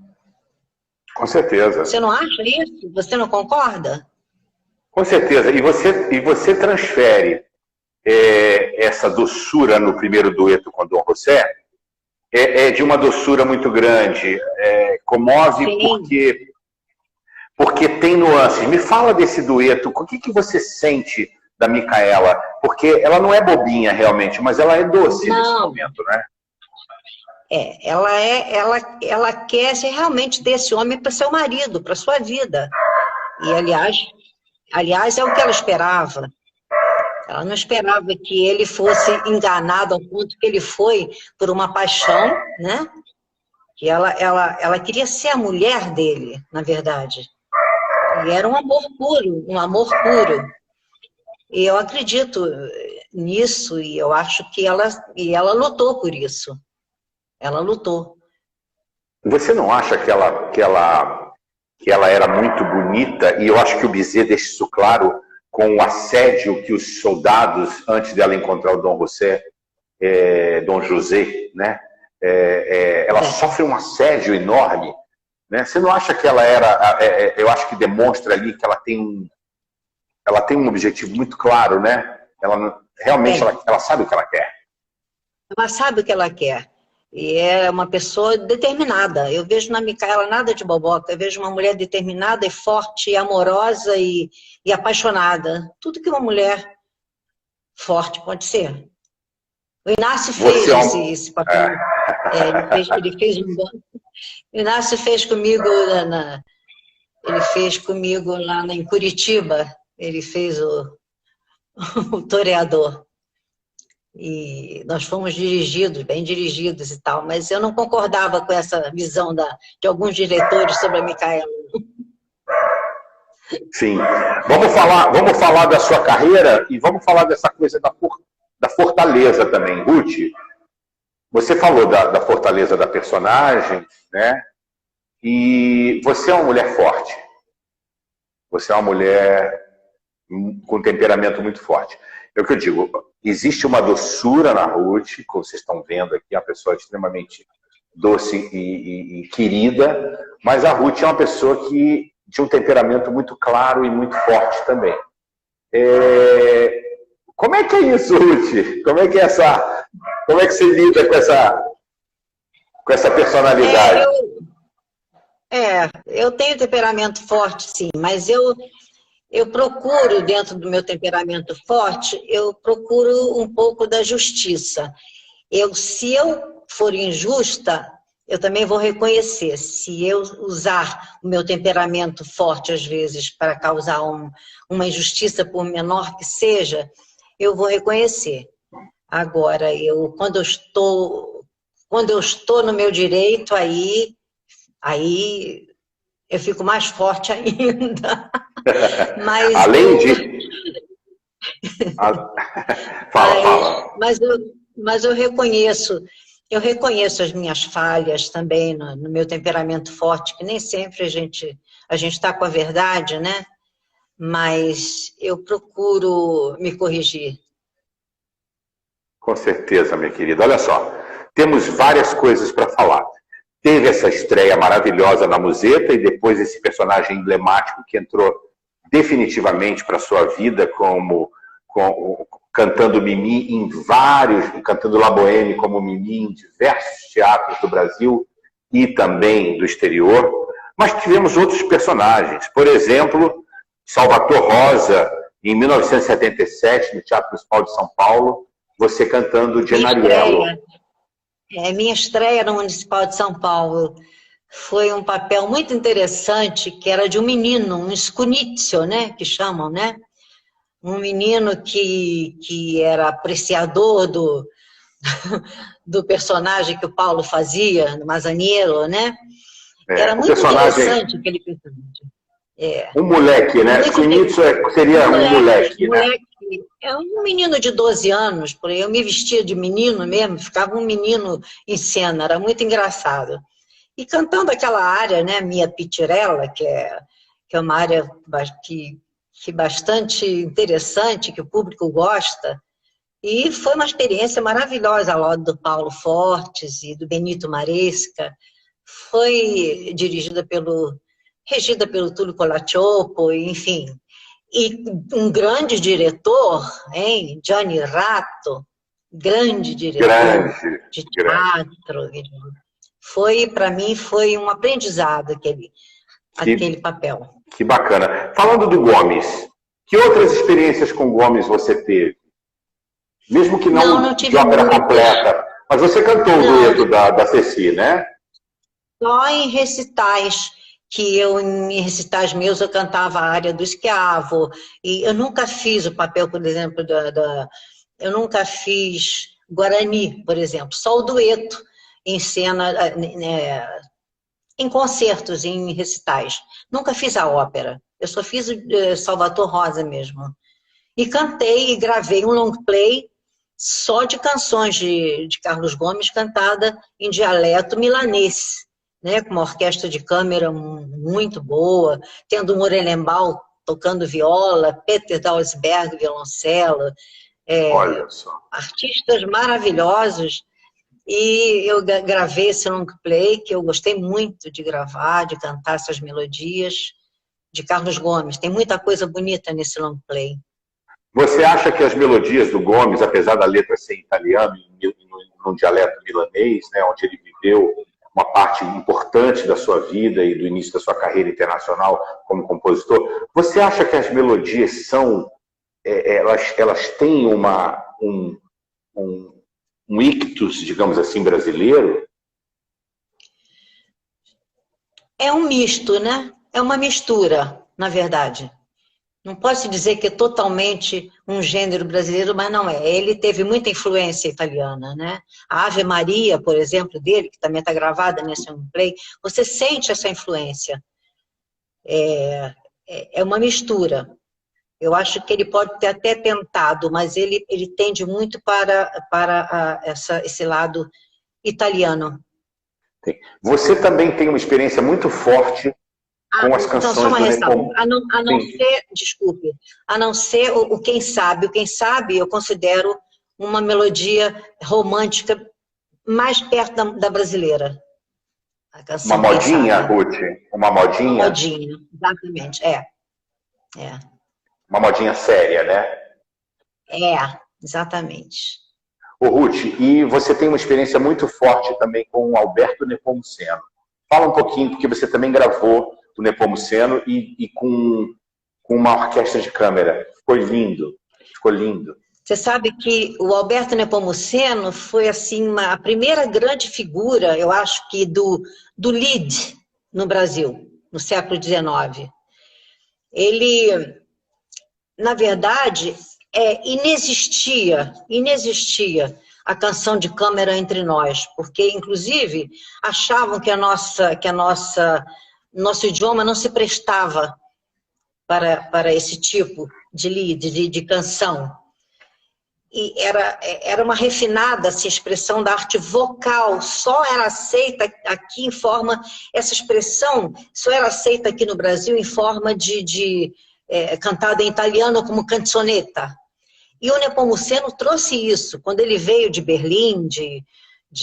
Com certeza. Você não acha isso? Você não concorda? Com certeza. E você transfere essa doçura no primeiro dueto com Dom José, de uma doçura muito grande. Comove porque tem nuances. Me fala desse dueto. O que você sente da Micaela? Porque ela não é bobinha realmente, mas ela é doce nesse momento, né? Ela quer realmente ter esse homem para seu marido, para sua vida. E, aliás, é o que ela esperava. Ela não esperava que ele fosse enganado ao ponto que ele foi por uma paixão, né? Que ela queria ser a mulher dele, na verdade. E era um amor puro, um amor puro. E eu acredito nisso, e eu acho que ela lutou por isso. Ela lutou. Você não acha que ela era muito bonita? E eu acho que o Bizet deixa isso claro com o assédio que os soldados, antes dela encontrar o Dom José, né? Ela sofre um assédio enorme. Né? Você não acha que ela era... eu acho que demonstra ali que ela tem um objetivo muito claro, né? Ela realmente ela sabe o que ela quer. Ela sabe o que ela quer. E é uma pessoa determinada. Eu vejo na Micaela nada de boboca. Eu vejo uma mulher determinada e forte, e amorosa e apaixonada. Tudo que uma mulher forte pode ser. O Inácio fez esse papel. Ele fez um bom. O Inácio fez comigo ele fez comigo lá em Curitiba. Ele fez o toreador. E nós fomos dirigidos, bem dirigidos e tal, mas eu não concordava com essa visão de alguns diretores sobre a Micaela. Sim. Vamos falar da sua carreira e vamos falar dessa coisa da fortaleza também. Ruth, você falou da fortaleza da personagem, né? E você é uma mulher forte. Você é uma mulher com temperamento muito forte. É o que eu digo, existe uma doçura na Ruth, como vocês estão vendo aqui, é uma pessoa extremamente doce e querida, mas a Ruth é uma pessoa de um temperamento muito claro e muito forte também. Como é que é isso, Ruth? Como é que você lida com essa personalidade? Eu tenho temperamento forte, sim, mas eu procuro, dentro do meu temperamento forte, eu procuro um pouco da justiça. Se eu for injusta, eu também vou reconhecer. Se eu usar o meu temperamento forte, às vezes, para causar uma injustiça, por menor que seja, eu vou reconhecer. Agora, quando eu estou no meu direito, aí eu fico mais forte ainda. Mas além de... Fala. Mas eu reconheço as minhas falhas também no meu temperamento forte, que nem sempre a gente está com a verdade, né? Mas eu procuro me corrigir. Com certeza, minha querida. Olha só, temos várias coisas para falar. Teve essa estreia maravilhosa na Museta e depois esse personagem emblemático que entrou definitivamente para a sua vida cantando Mimi cantando La Boheme como Mimi em diversos teatros do Brasil e também do exterior. Mas tivemos outros personagens. Por exemplo, Salvator Rosa, em 1977, no Teatro Municipal de São Paulo, você cantando Gennariello. Minha estreia no Municipal de São Paulo foi um papel muito interessante, que era de um menino, um Scunizio, né, que chamam, né? Um menino que era apreciador do personagem que o Paulo fazia, no Masaniello, né? Era muito interessante aquele personagem. Um moleque, né? Scunizio seria um moleque, né? É um menino de 12 anos, por aí. Eu me vestia de menino mesmo, ficava um menino em cena, era muito engraçado. E cantando aquela área, né, Mia Pittirella, que é uma área que bastante interessante, que o público gosta, e foi uma experiência maravilhosa ao lado do Paulo Fortes e do Benito Maresca. Foi regida pelo Túlio Colaccioppo, enfim. E um grande diretor, hein? Gianni Ratto, grande diretor de teatro. Para mim, foi um aprendizado aquele papel. Que bacana. Falando do Gomes, que outras experiências com Gomes você teve? Mesmo que não de ópera completa, mas você cantou o dueto da Ceci, né? Só em recitais. Em recitais meus, eu cantava a área do Schiavo, e eu nunca fiz o papel, por exemplo, eu nunca fiz Guarani, por exemplo, só o dueto em cena, em concertos, em recitais. Nunca fiz a ópera, eu só fiz Salvator Rosa mesmo. E cantei e gravei um long play só de canções de Carlos Gomes, cantada em dialeto milanês, né, com uma orquestra de câmara muito boa, tendo um Morelenbaum tocando viola, Peter Dalsberg, violoncelo, olha só. Artistas maravilhosos, e eu gravei esse long play, que eu gostei muito de gravar, de cantar essas melodias de Carlos Gomes. Tem muita coisa bonita nesse long play. Você acha que as melodias do Gomes, apesar da letra ser em italiano, num dialeto milanês, né, onde ele viveu uma parte importante da sua vida e do início da sua carreira internacional como compositor, você acha que as melodias são, elas têm um ictus, digamos assim, brasileiro? É um misto, né? É uma mistura, na verdade. Não posso dizer que é totalmente um gênero brasileiro, mas não é. Ele teve muita influência italiana, né? A Ave Maria, por exemplo, dele, que também está gravada nesse play, você sente essa influência. É uma mistura. Eu acho que ele pode ter até tentado, mas ele tende muito para esse lado italiano. Você também tem uma experiência muito forte com as canções então, só uma do ressalva. Nepomuceno. A não ser, desculpe, a não ser o Quem Sabe. O Quem Sabe eu considero uma melodia romântica mais perto da brasileira. A canção Uma modinha, Quem Sabe. Ruth? Uma modinha? Uma modinha, exatamente, Uma modinha séria, né? Exatamente. Ô, Ruth, e você tem uma experiência muito forte também com o Alberto Nepomuceno. Fala um pouquinho, porque você também gravou do Nepomuceno e com uma orquestra de câmara. Ficou lindo, ficou lindo. Você sabe que o Alberto Nepomuceno foi assim, a primeira grande figura, eu acho que do lead no Brasil, no século XIX. Ele, na verdade, inexistia a canção de câmara entre nós, porque, inclusive, achavam que nosso idioma não se prestava para esse tipo de lead, de canção. E era uma refinada assim, expressão da arte vocal, só era aceita aqui em forma, essa expressão só era aceita aqui no Brasil em forma cantada em italiano como canzonetta. E o Nepomuceno trouxe isso, quando ele veio de Berlim,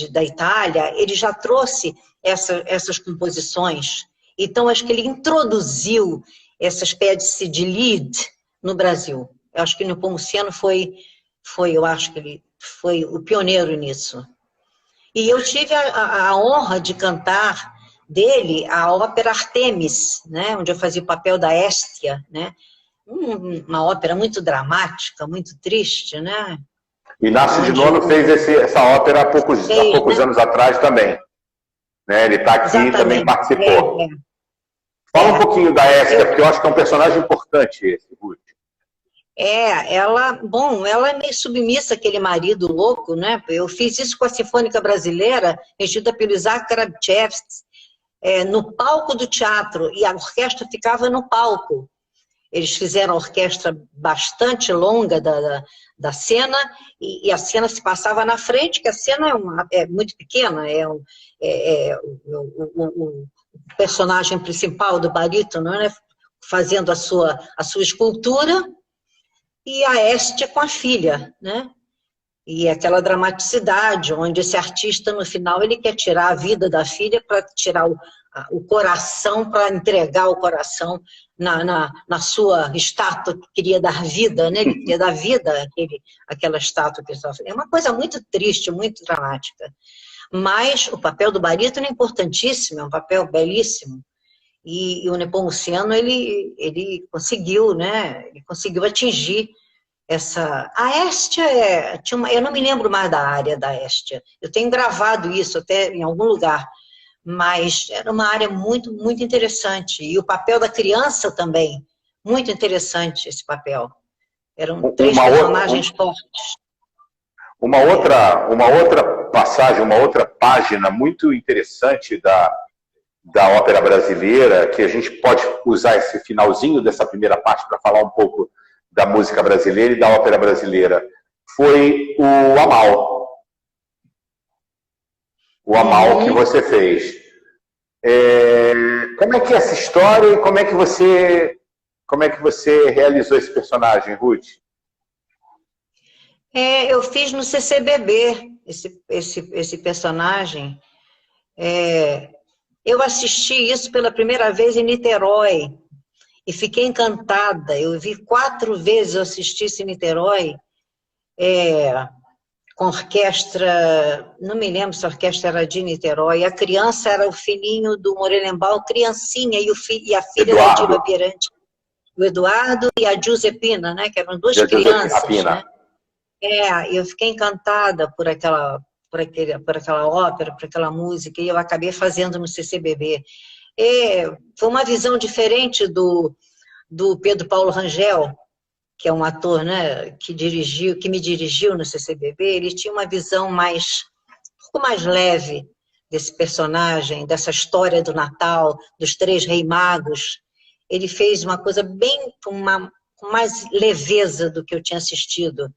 da Itália, ele já trouxe essas composições. Então, acho que ele introduziu essa espécie de lead no Brasil. Eu acho que o Nepomuceno eu acho que ele foi o pioneiro nisso. E eu tive a honra de cantar dele a ópera Artemis, né, onde eu fazia o papel da Héstia, né, uma ópera muito dramática, muito triste, né. Inácio de Nono fez essa ópera há poucos anos atrás também. Né? Ele está aqui e também participou. Fala um pouquinho da Héstia, porque eu acho que é um personagem importante esse, Ruth. Ela é meio submissa, aquele marido louco, né? Eu fiz isso com a Sinfônica Brasileira, regida pelo Isaac Karabchevsky, no palco do teatro, e a orquestra ficava no palco. Eles fizeram a orquestra bastante longa da cena, e a cena se passava na frente, que a cena é muito pequena, o personagem principal do barítono, né? Fazendo a sua escultura, e a Héstia com a filha, né? E aquela dramaticidade, onde esse artista, no final, ele quer tirar a vida da filha para tirar o coração, para entregar o coração na sua estátua que queria dar vida, né? Ele queria dar vida àquela estátua que ele estava fazendo. É uma coisa muito triste, muito dramática. Mas o papel do barítono é importantíssimo, é um papel belíssimo. E o Nepomuceno, ele conseguiu, né? Ele conseguiu atingir a Héstia eu não me lembro mais da área da Héstia. Eu tenho gravado isso até em algum lugar, mas era uma área muito, muito interessante. E o papel da criança também, muito interessante esse papel. Eram 3 personagens fortes. Uma outra passagem, uma outra página muito interessante da ópera brasileira, que a gente pode usar esse finalzinho dessa primeira parte para falar um pouco da música brasileira e da ópera brasileira, foi o Amal. O Amal que você fez. Como é que é essa história e como é que você realizou esse personagem, Ruth? Eu fiz no CCBB esse personagem. Eu assisti isso pela primeira vez em Niterói. e fiquei encantada. Eu vi 4 vezes, eu assisti esse Niterói, com orquestra, não me lembro se a orquestra era de Niterói, a criança era o filhinho do Morelenbaum, criancinha, e a filha da Diva Pierante, o Eduardo e a Giuseppina, né, que eram 2 crianças, né? Eu fiquei encantada por aquela ópera, por aquela música, e eu acabei fazendo no CCBB. Foi uma visão diferente do Pedro Paulo Rangel, que é um ator, né, que me dirigiu no CCBB. Ele tinha uma visão um pouco mais leve desse personagem, dessa história do Natal, dos 3 Reis Magos. Ele fez uma coisa bem com mais leveza do que eu tinha assistido.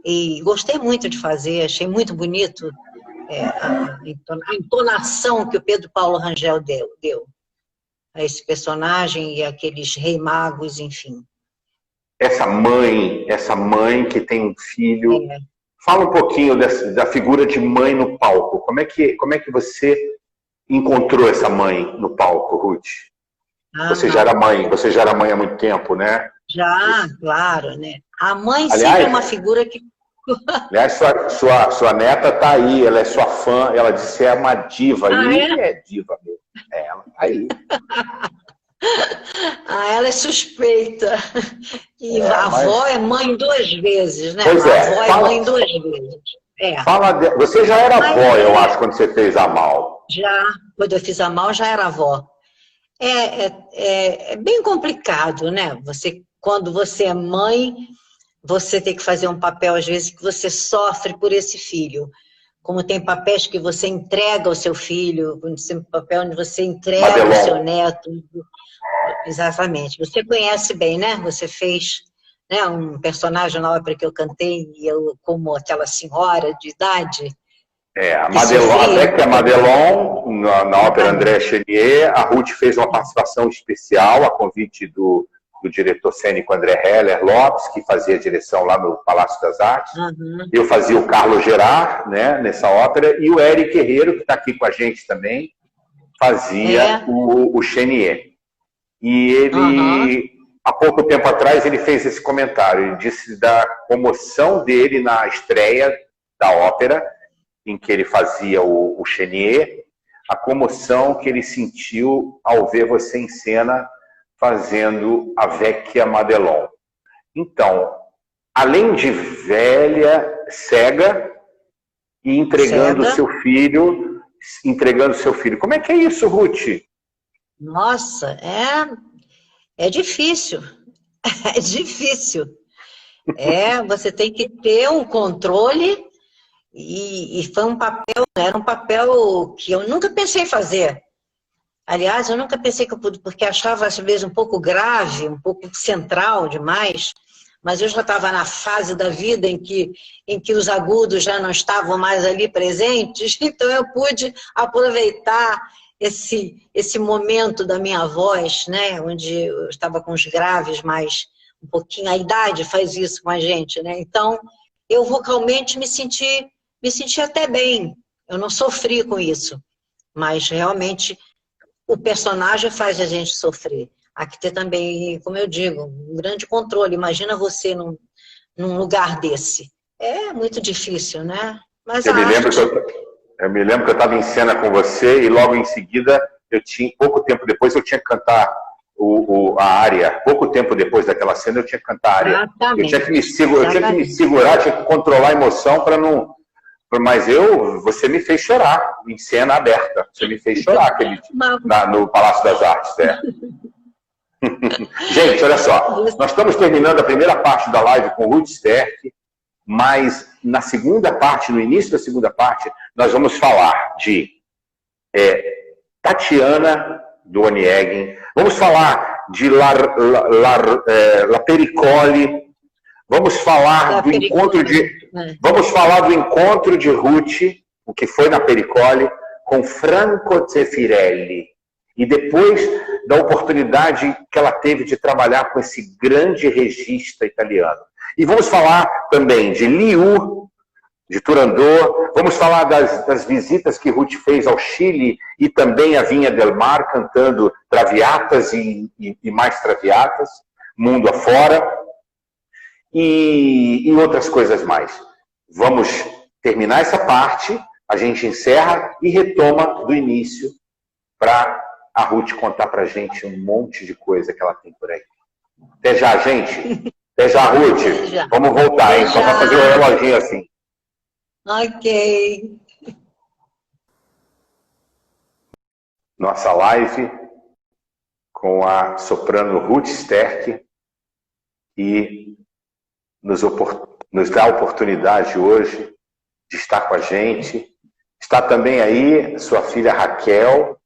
E gostei muito de fazer, achei muito bonito a entonação que o Pedro Paulo Rangel deu a esse personagem e aqueles Reis Magos, enfim. Essa mãe que tem um filho. Fala um pouquinho da figura de mãe no palco. Como é que você encontrou essa mãe no palco, Ruth? Você já era mãe há muito tempo, né? Já, claro, né? A mãe sempre é uma figura que... Aliás, sua neta tá aí, ela é sua fã, ela disse que é uma diva. É diva mesmo. Ela tá aí. Ela é suspeita. E a avó é mãe 2 vezes, né? Pois a avó é mãe 2 vezes. Você já era avó, eu acho, quando você fez a Mal. Já, quando eu fiz a Mal, já era avó. É bem complicado, né? Quando você é mãe, você tem que fazer um papel, às vezes, que você sofre por esse filho. Como tem papéis que você entrega ao seu filho, tem papel onde você entrega ao seu neto. Exatamente. Você conhece bem, né? Você fez, né, um personagem na ópera que eu cantei, e eu, como aquela senhora de idade. A Madelon, até que a Madelon, na ópera André Chenier, a Ruth fez uma participação especial a convite do diretor cênico André Heller Lopes, que fazia a direção lá no Palácio das Artes. Eu fazia o Carlos Gerard, né, nessa ópera, e o Eric Herrero, que está aqui com a gente também, fazia o Chenier. E ele, há pouco tempo atrás, ele fez esse comentário. Ele disse da comoção dele na estreia da ópera, em que ele fazia o Chenier, a comoção que ele sentiu ao ver você em cena fazendo a Vecchia Madelon. Então, além de velha, cega, e entregando seu filho, Como é que é isso, Ruth? Nossa, é difícil. É difícil. Você tem que ter um controle, e foi era um papel que eu nunca pensei em fazer. Aliás, eu nunca pensei que eu pude, porque achava às vezes um pouco grave, um pouco central demais, mas eu já estava na fase da vida em que os agudos já não estavam mais ali presentes, então eu pude aproveitar esse momento da minha voz, né, onde eu estava com os graves, mas um pouquinho, a idade faz isso com a gente, né? Então, eu vocalmente me senti até bem, eu não sofri com isso, mas realmente o personagem faz a gente sofrer. Há que ter também, como eu digo, um grande controle. Imagina você num lugar desse. É muito difícil, né? Mas eu me lembro que eu estava em cena com você e logo em seguida, pouco tempo depois, eu tinha que cantar a área. Pouco tempo depois daquela cena, eu tinha que cantar a área. Exatamente. Eu tinha que me segurar, tinha que controlar a emoção para não... Mas você me fez chorar em cena aberta. Você me fez chorar aquele no Palácio das Artes. Gente, olha só. Nós estamos terminando a primeira parte da live com Ruth Sterck, mas na segunda parte, no início da segunda parte, nós vamos falar de Tatiana do Onegin, vamos falar de La Pericoli, vamos falar do encontro de Ruth, o que foi na Pericoli, com Franco Zeffirelli. E depois da oportunidade que ela teve de trabalhar com esse grande regista italiano. E vamos falar também de Liu, de Turandot. Vamos falar das visitas que Ruth fez ao Chile e também a Vinha del Mar, cantando Traviatas e mais Traviatas, mundo afora, e outras coisas mais. Vamos terminar essa parte, a gente encerra e retoma do início para a Ruth contar para a gente um monte de coisa que ela tem por aí. Até já, gente. Até já, Ruth. Até já. Vamos voltar, hein? Só para fazer um reloginho assim. Ok. Nossa live com a soprano Ruth Sterck, e nos dá a oportunidade hoje de estar com a gente. Está também aí sua filha Raquel,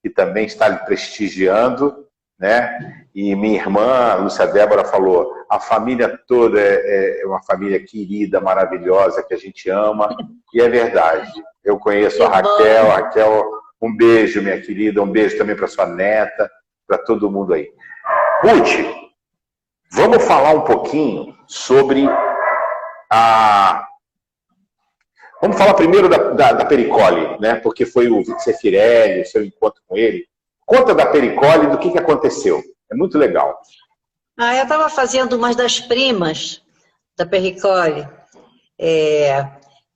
que também está lhe prestigiando, né? E minha irmã, Lúcia Débora, falou, a família toda é uma família querida, maravilhosa, que a gente ama, e é verdade. Eu conheço a Raquel. Raquel, um beijo, minha querida, um beijo também para sua neta, para todo mundo aí. Ruth, vamos falar um pouquinho sobre a... Vamos falar primeiro da Pericoli, né? Porque foi o Zeffirelli, o seu encontro com ele. Conta da Pericoli, do que aconteceu. É muito legal. Eu estava fazendo umas das primas da Pericoli.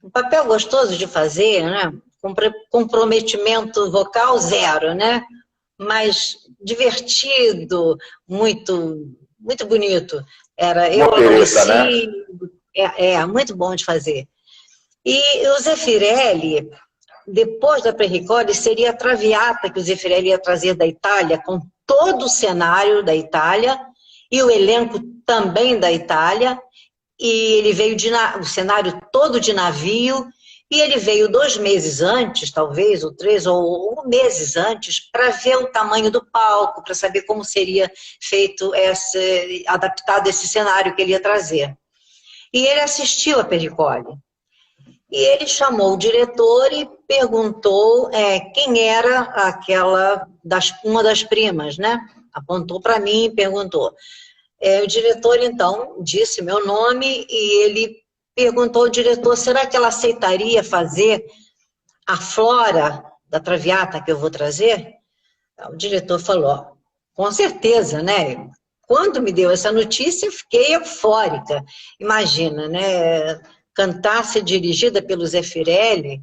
Um papel gostoso de fazer, né? Comprometimento vocal zero, né? Mas divertido, muito bonito. Era eu, a Lucy, né? Muito bom de fazer. E o Zeffirelli, depois da Pericoli, seria a Traviata que o Zeffirelli ia trazer da Itália, com todo o cenário da Itália, e o elenco também da Itália, e ele veio o cenário todo de navio, e ele veio 2 meses antes, talvez, ou 3, ou meses antes, para ver o tamanho do palco, para saber como seria feito adaptado esse cenário que ele ia trazer. E ele assistiu a Pericoli. E ele chamou o diretor e perguntou quem era uma das primas, né? Apontou para mim e perguntou. O diretor, então, disse meu nome e ele perguntou ao diretor, será que ela aceitaria fazer a Flora da Traviata que eu vou trazer? O diretor falou, com certeza, né? Quando me deu essa notícia, eu fiquei eufórica. Imagina, né? Cantar, ser dirigida pelo Zeffirelli,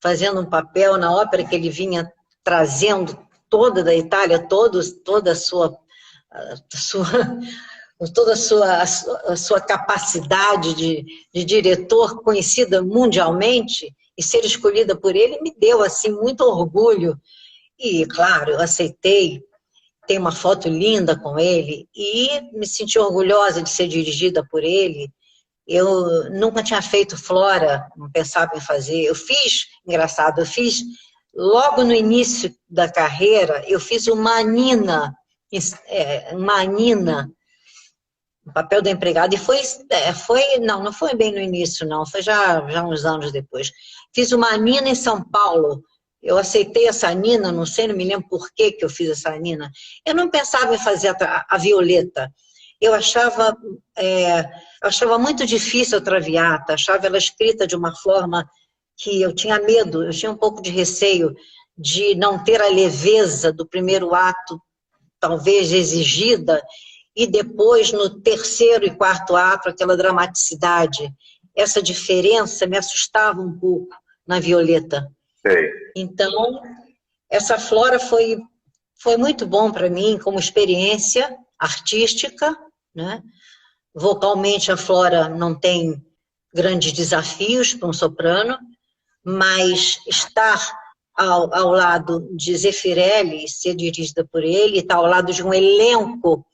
fazendo um papel na ópera que ele vinha trazendo toda da Itália, toda a sua capacidade de diretor conhecida mundialmente, e ser escolhida por ele me deu assim muito orgulho. E, claro, eu aceitei, tenho uma foto linda com ele, e me senti orgulhosa de ser dirigida por ele. Eu nunca tinha feito Flora, não pensava em fazer. Eu fiz, engraçado, logo no início da carreira, eu fiz uma Nina, o papel da empregada, e não foi bem no início, não, foi já uns anos depois. Fiz uma Nina em São Paulo. Eu aceitei essa Nina, não me lembro por que eu fiz essa Nina. Eu não pensava em fazer a Violeta. Eu achava muito difícil a Traviata, achava ela escrita de uma forma que eu tinha medo, eu tinha um pouco de receio de não ter a leveza do primeiro ato, talvez exigida, e depois no terceiro e quarto ato, aquela dramaticidade. Essa diferença me assustava um pouco na Violeta. Sei. Então, essa Flora foi muito bom para mim como experiência artística, né? Vocalmente a Flora não tem grandes desafios para um soprano, mas estar ao lado de Zeffirelli, ser dirigida por ele, estar ao lado de um elenco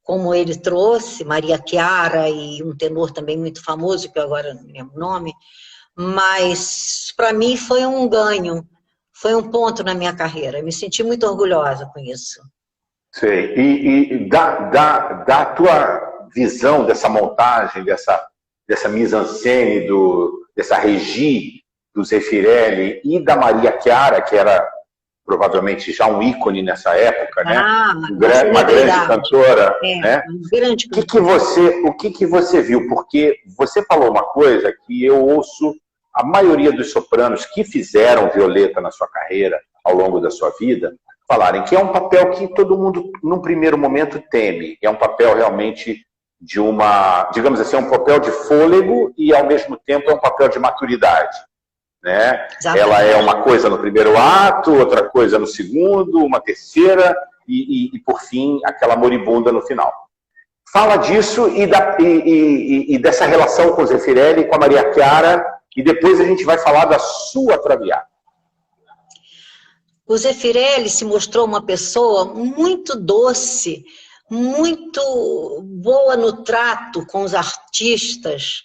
como ele trouxe, Maria Chiara e um tenor também muito famoso, que eu agora não lembro o nome, mas para mim foi um ganho, foi um ponto na minha carreira, eu me senti muito orgulhosa com isso. Sei. E da tua visão dessa montagem, dessa mise-en-scène, dessa regie do Zeffirelli e da Maria Chiara, que era provavelmente já um ícone nessa época, né? Uma grande cantora, né? Grande cantora. O que você viu? Porque você falou uma coisa que eu ouço a maioria dos sopranos que fizeram Violeta na sua carreira, ao longo da sua vida, falarem que é um papel que todo mundo, num primeiro momento, teme. É um papel realmente de uma, digamos assim, é um papel de fôlego e, ao mesmo tempo, é um papel de maturidade. Né? Ela é uma coisa no primeiro ato, outra coisa no segundo, uma terceira e por fim, aquela moribunda no final. Fala disso e dessa relação com o Zeffirelli e com a Maria Chiara, e depois a gente vai falar da sua Traviata. O Zeffirelli se mostrou uma pessoa muito doce, muito boa no trato com os artistas.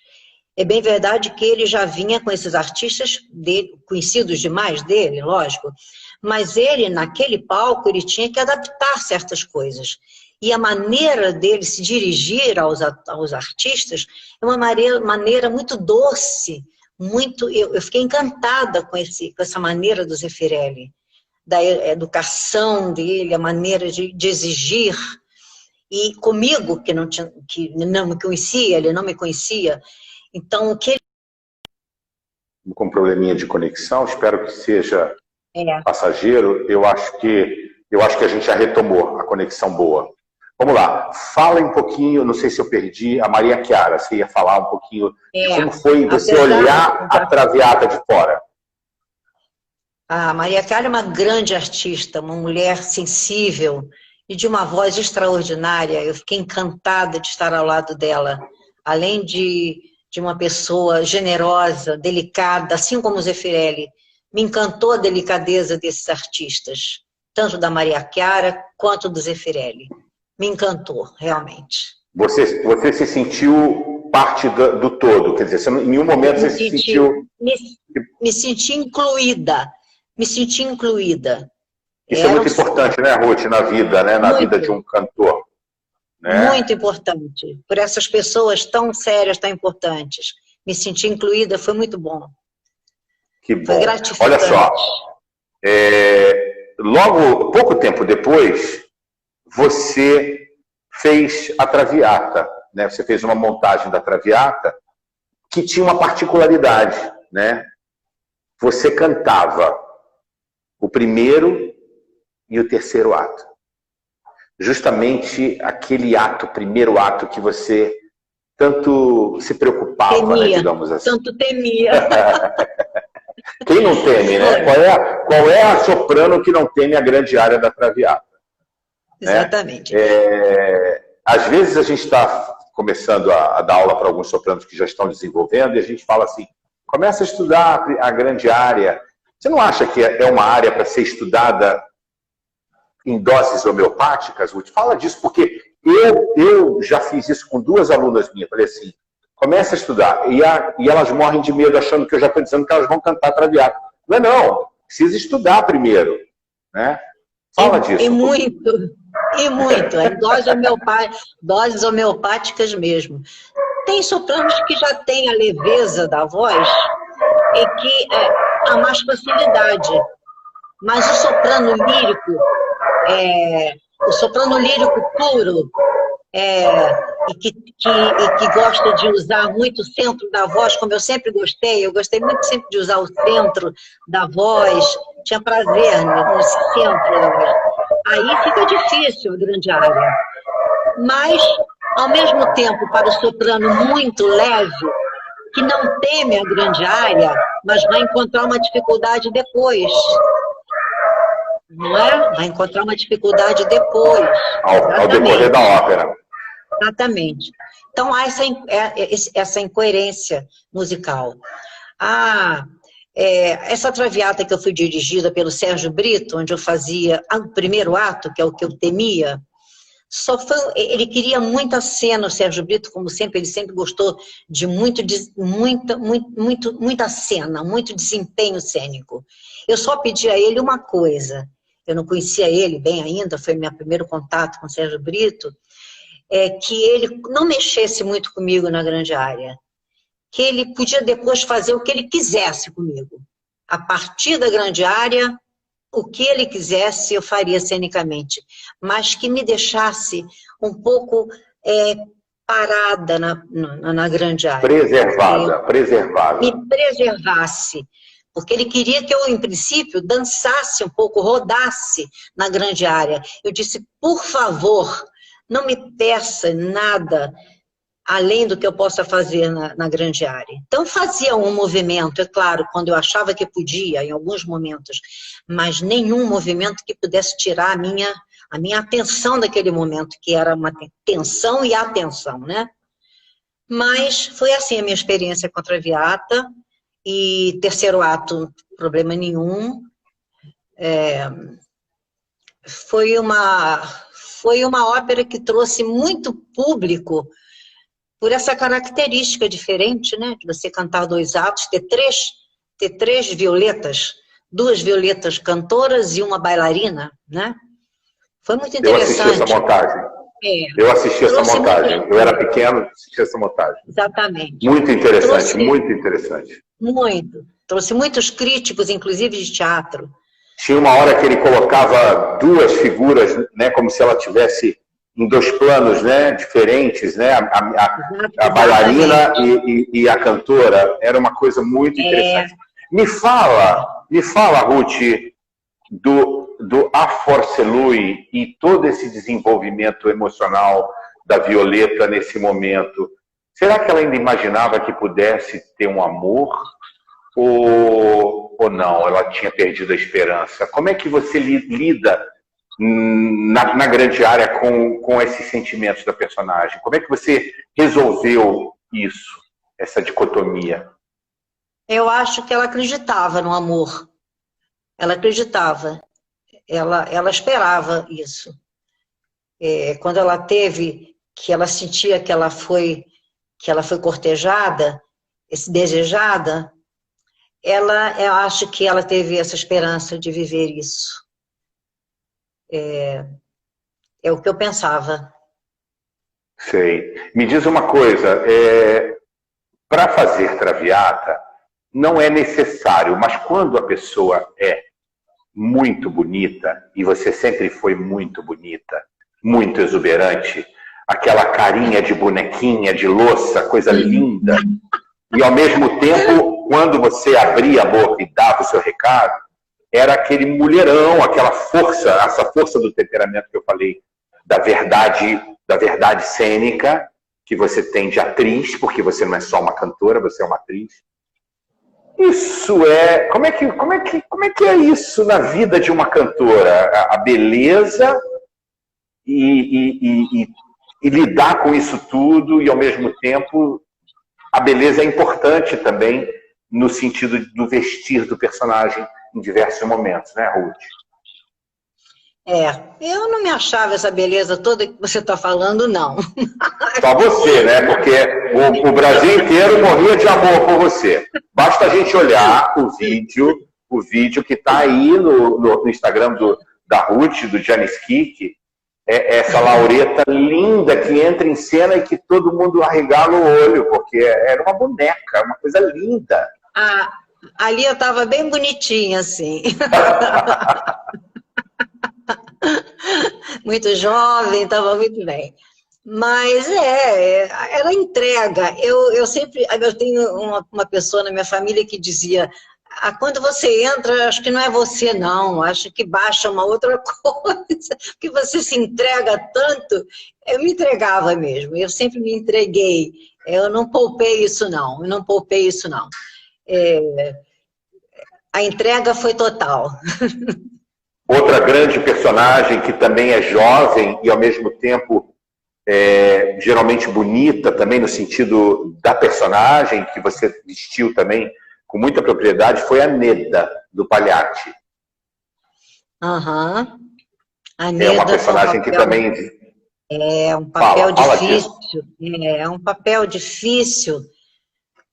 É bem verdade que ele já vinha com esses artistas dele, conhecidos demais dele, lógico, mas ele, naquele palco, ele tinha que adaptar certas coisas. E a maneira dele se dirigir aos artistas é uma maneira muito doce, eu fiquei encantada com essa maneira do Zeffirelli, da educação dele, a maneira de exigir. E comigo, que não me conhecia, ele não me conhecia, então, o que ele... Com um probleminha de conexão, espero que seja passageiro. Eu acho que a gente já retomou a conexão boa. Vamos lá, fala um pouquinho, não sei se eu perdi, a Maria Chiara, você ia falar um pouquinho de como foi você olhar a Traviata de fora. A Maria Chiara é uma grande artista, uma mulher sensível e de uma voz extraordinária. Eu fiquei encantada de estar ao lado dela, além de uma pessoa generosa, delicada, assim como o Zeffirelli. Me encantou a delicadeza desses artistas, tanto da Maria Chiara quanto do Zeffirelli. Me encantou, realmente. Você se sentiu parte do todo? Quer dizer, em nenhum momento você se sentiu... Me senti incluída. Me senti incluída. Isso é muito importante, né, Ruth, na vida, né? Na vida de um cantor. Né? Muito importante. Por essas pessoas tão sérias, tão importantes. Me senti incluída, foi muito bom. Que bom. Foi gratificante. Olha só, logo, pouco tempo depois, você fez a Traviata, né? Você fez uma montagem da Traviata que tinha uma particularidade, né? Você cantava o primeiro e o terceiro ato. Justamente aquele primeiro ato que você tanto se preocupava, temia, né, digamos assim. Tanto temia. Quem não teme, né? Qual é a soprano que não teme a grande área da Traviata? Exatamente. Né? Às vezes a gente está começando a dar aula para alguns sopranos que já estão desenvolvendo e a gente fala assim, começa a estudar a grande área. Você não acha que é uma área para ser estudada em doses homeopáticas, Ruth? Fala disso, porque eu já fiz isso com duas alunas minhas. Falei assim, começa a estudar. E elas morrem de medo, achando que eu já estou dizendo que elas vão cantar Traviata. Não, precisa estudar primeiro. Né? Fala disso. E muito. É doses homeopáticas mesmo. Tem sopranos que já têm a leveza da voz e que há mais facilidade. Mas o soprano lírico puro, e que gosta de usar muito o centro da voz, como eu sempre gostei, eu gostei muito sempre de usar o centro da voz, tinha prazer nesse centro da voz. Aí fica difícil a grande área. Mas, ao mesmo tempo, para o soprano muito leve, que não teme a grande área, mas vai encontrar uma dificuldade depois. Não é? Vai encontrar uma dificuldade depois. Ao decorrer da ópera. Exatamente. Então, há essa incoerência musical. Essa Traviata que eu fui dirigida pelo Sérgio Brito, onde eu fazia o primeiro ato, que é o que eu temia, ele queria muita cena, o Sérgio Brito, como sempre, ele sempre gostou de muita cena, muito desempenho cênico. Eu só pedi a ele uma coisa, eu não conhecia ele bem ainda, foi meu primeiro contato com o Sérgio Brito, que ele não mexesse muito comigo na grande área, que ele podia depois fazer o que ele quisesse comigo. A partir da grande área, o que ele quisesse, eu faria cenicamente, mas que me deixasse um pouco parada na grande área. Preservada. Me preservasse. Porque ele queria que eu, em princípio, dançasse um pouco, rodasse na grande área. Eu disse, por favor, não me peça nada além do que eu possa fazer na grande área. Então, fazia um movimento, é claro, quando eu achava que podia, em alguns momentos, mas nenhum movimento que pudesse tirar a minha atenção daquele momento, que era uma tensão e atenção, né? Mas foi assim a minha experiência com a Traviata. E terceiro ato, problema nenhum. Foi uma ópera que trouxe muito público por essa característica diferente, né? De você cantar 2 atos, ter três violetas, 2 violetas cantoras e uma bailarina, né? Foi muito interessante. Eu assisti essa montagem. Eu assisti essa montagem. Eu era pequeno, assisti essa montagem. Exatamente. Muito interessante, muito interessante. Muito. Trouxe muitos críticos, inclusive de teatro. Tinha uma hora que ele colocava 2 figuras, né, como se ela tivesse em 2 planos, né, diferentes, né, a bailarina e a cantora. Era uma coisa muito interessante. Me fala, Ruth, do A Force Lui e todo esse desenvolvimento emocional da Violeta nesse momento. Será que ela ainda imaginava que pudesse ter um amor? Ou não? Ela tinha perdido a esperança? Como é que você lida na grande área com esses sentimentos da personagem? Como é que você resolveu isso, essa dicotomia? Eu acho que ela acreditava no amor. Ela acreditava. Ela esperava isso. Quando ela que ela sentia que ela foi cortejada, desejada, eu acho que ela teve essa esperança de viver isso. É o que eu pensava. Sei. Me diz uma coisa, para fazer Traviata, não é necessário, mas quando a pessoa é muito bonita, e você sempre foi muito bonita, muito exuberante, aquela carinha de bonequinha, de louça, coisa linda, e ao mesmo tempo, quando você abria a boca e dava o seu recado, era aquele mulherão, aquela força, essa força do temperamento que eu falei, da verdade cênica, que você tem de atriz, porque você não é só uma cantora, você é uma atriz. Isso como é que é isso na vida de uma cantora? A beleza e lidar com isso tudo, e ao mesmo tempo a beleza é importante também no sentido do vestir do personagem em diversos momentos, né, Ruth? Eu não me achava essa beleza toda que você está falando, não. Só você, né? Porque o Brasil inteiro morria de amor por você. Basta a gente olhar o vídeo que está aí no Instagram da Ruth, do Janis Kik, essa Laureta linda que entra em cena e que todo mundo arregala o olho, porque era uma boneca, uma coisa linda. Ali eu estava bem bonitinha, assim. Muito jovem, estava muito bem. Mas era entrega. Eu tenho uma pessoa na minha família que dizia, quando você entra, acho que não é você não, acho que baixa uma outra coisa, que você se entrega tanto. Eu me entregava mesmo, eu sempre me entreguei. Eu não poupei isso não, a entrega foi total. Outra grande personagem que também é jovem e ao mesmo tempo geralmente bonita também no sentido da personagem, que você vestiu também com muita propriedade, foi a Neda, do Pagliatti. A Neda é uma personagem que também... É um papel difícil. É um papel difícil,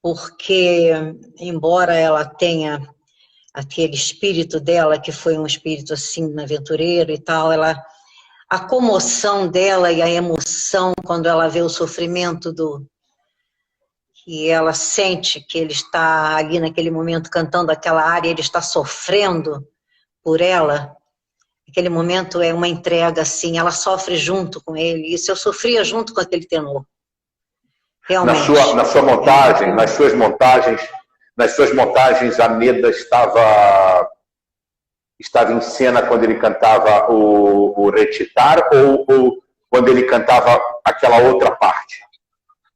porque, embora ela tenha aquele espírito dela, que foi um espírito assim, aventureiro e tal, a comoção dela e a emoção quando ela vê o sofrimento que ela sente que ele está ali naquele momento cantando aquela área, ele está sofrendo por ela, aquele momento é uma entrega, assim, ela sofre junto com ele, isso eu sofria junto com aquele tenor. Realmente. Na sua montagem, nas suas montagens, a Neda estava em cena quando ele cantava o Recitar ou quando ele cantava aquela outra parte?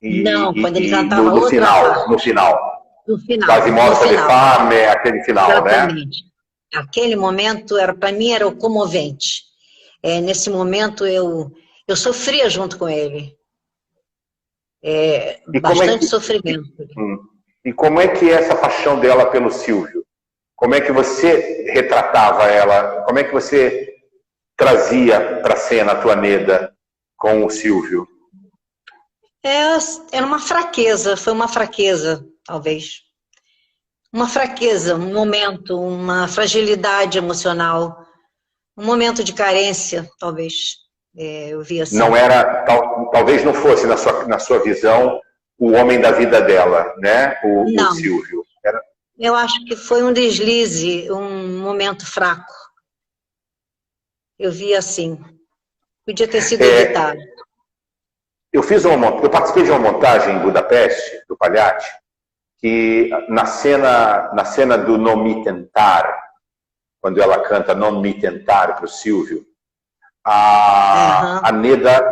Não, quando ele cantava outra parte. No final. No final. Quase Morta de Fame, aquele final, exatamente, né? Aquele momento, para mim, era o comovente. Nesse momento, eu sofria junto com ele. Bastante sofrimento. E como é que é essa paixão dela pelo Silvio? Como é que você retratava ela? Como é que você trazia para a cena a tua Neda com o Silvio? Era uma fraqueza, foi uma fraqueza, talvez. Uma fraqueza, um momento, uma fragilidade emocional, um momento de carência, talvez. Eu vi assim. Não era, talvez não fosse na sua visão o homem da vida dela, né? O Silvio. Eu acho que foi um deslize, um momento fraco. Eu vi assim. Podia ter sido evitado. Eu participei de uma montagem em Budapeste, do Pagliatti, que na cena do Non mi tentar, quando ela canta Non mi tentar para o Silvio, a Neda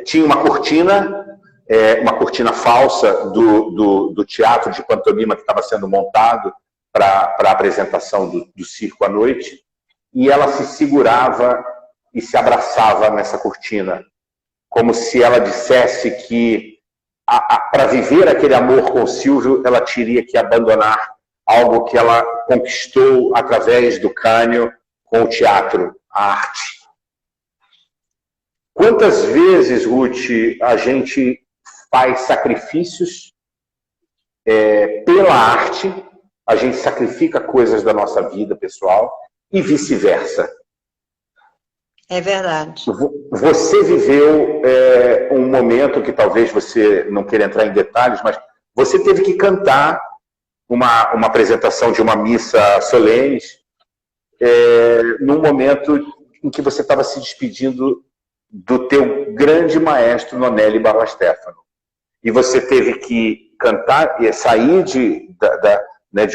tinha uma cortina falsa do teatro de pantomima que estava sendo montado para a apresentação do circo à noite, e ela se segurava e se abraçava nessa cortina, como se ela dissesse que para viver aquele amor com o Silvio, ela teria que abandonar algo que ela conquistou através do Cânio com o teatro, a arte. Quantas vezes, Ruth, a gente faz sacrifícios pela arte, a gente sacrifica coisas da nossa vida pessoal e vice-versa? É verdade. Você viveu um momento que talvez você não queira entrar em detalhes, mas você teve que cantar uma apresentação de uma missa solene num momento em que você estava se despedindo do teu grande maestro Nonelli Barra Stefano. E você teve que cantar, sair de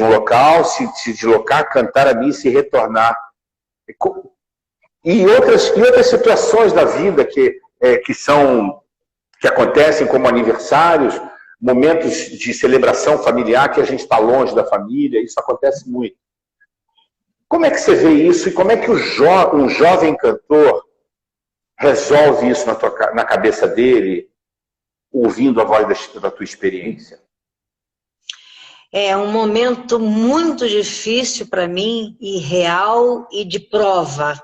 um local, se deslocar, cantar a missa e retornar. E outras situações da vida que acontecem, como aniversários, momentos de celebração familiar que a gente está longe da família, isso acontece muito. Como é que você vê isso e como é que um jovem cantor resolve isso na cabeça dele, ouvindo a voz da tua experiência? É um momento muito difícil para mim, e real e de prova.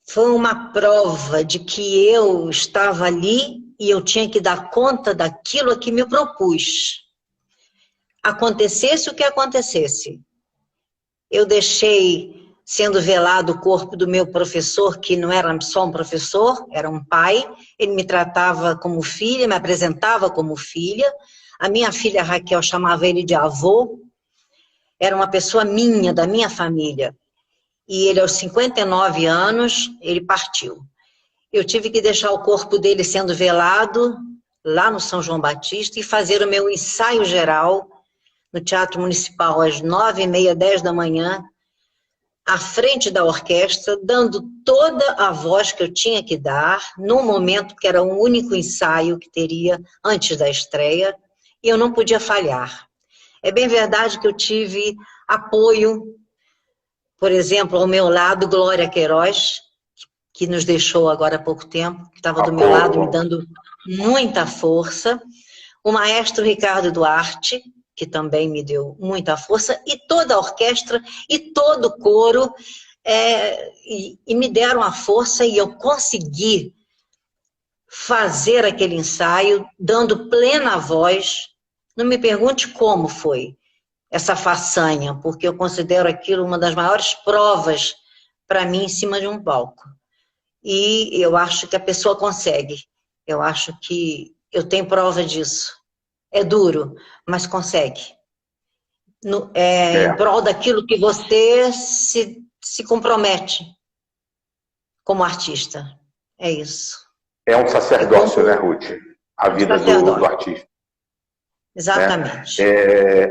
Foi uma prova de que eu estava ali e eu tinha que dar conta daquilo a que me propus. Acontecesse o que acontecesse. Eu deixei sendo velado o corpo do meu professor, que não era só um professor, era um pai. Ele me tratava como filha, me apresentava como filha. A minha filha Raquel chamava ele de avô. Era uma pessoa minha, da minha família. E ele, aos 59 anos, ele partiu. Eu tive que deixar o corpo dele sendo velado lá no São João Batista e fazer o meu ensaio geral no Teatro Municipal às 9h30, 10 da manhã, à frente da orquestra, dando toda a voz que eu tinha que dar, num momento que era o único ensaio que teria antes da estreia, e eu não podia falhar. É bem verdade que eu tive apoio, por exemplo, ao meu lado, Glória Queiroz, que nos deixou agora há pouco tempo, que estava do meu lado me dando muita força, o maestro Ricardo Duarte, que também me deu muita força, e toda a orquestra e todo o coro, e me deram a força, e eu consegui fazer aquele ensaio, dando plena voz. Não me pergunte como foi essa façanha, porque eu considero aquilo uma das maiores provas para mim em cima de um palco. E eu acho que a pessoa consegue. Eu acho que eu tenho prova disso. É duro, mas consegue. Em prol daquilo que você se se compromete como artista. É isso. É um sacerdócio, né, Ruth? A vida do artista. Exatamente. Né?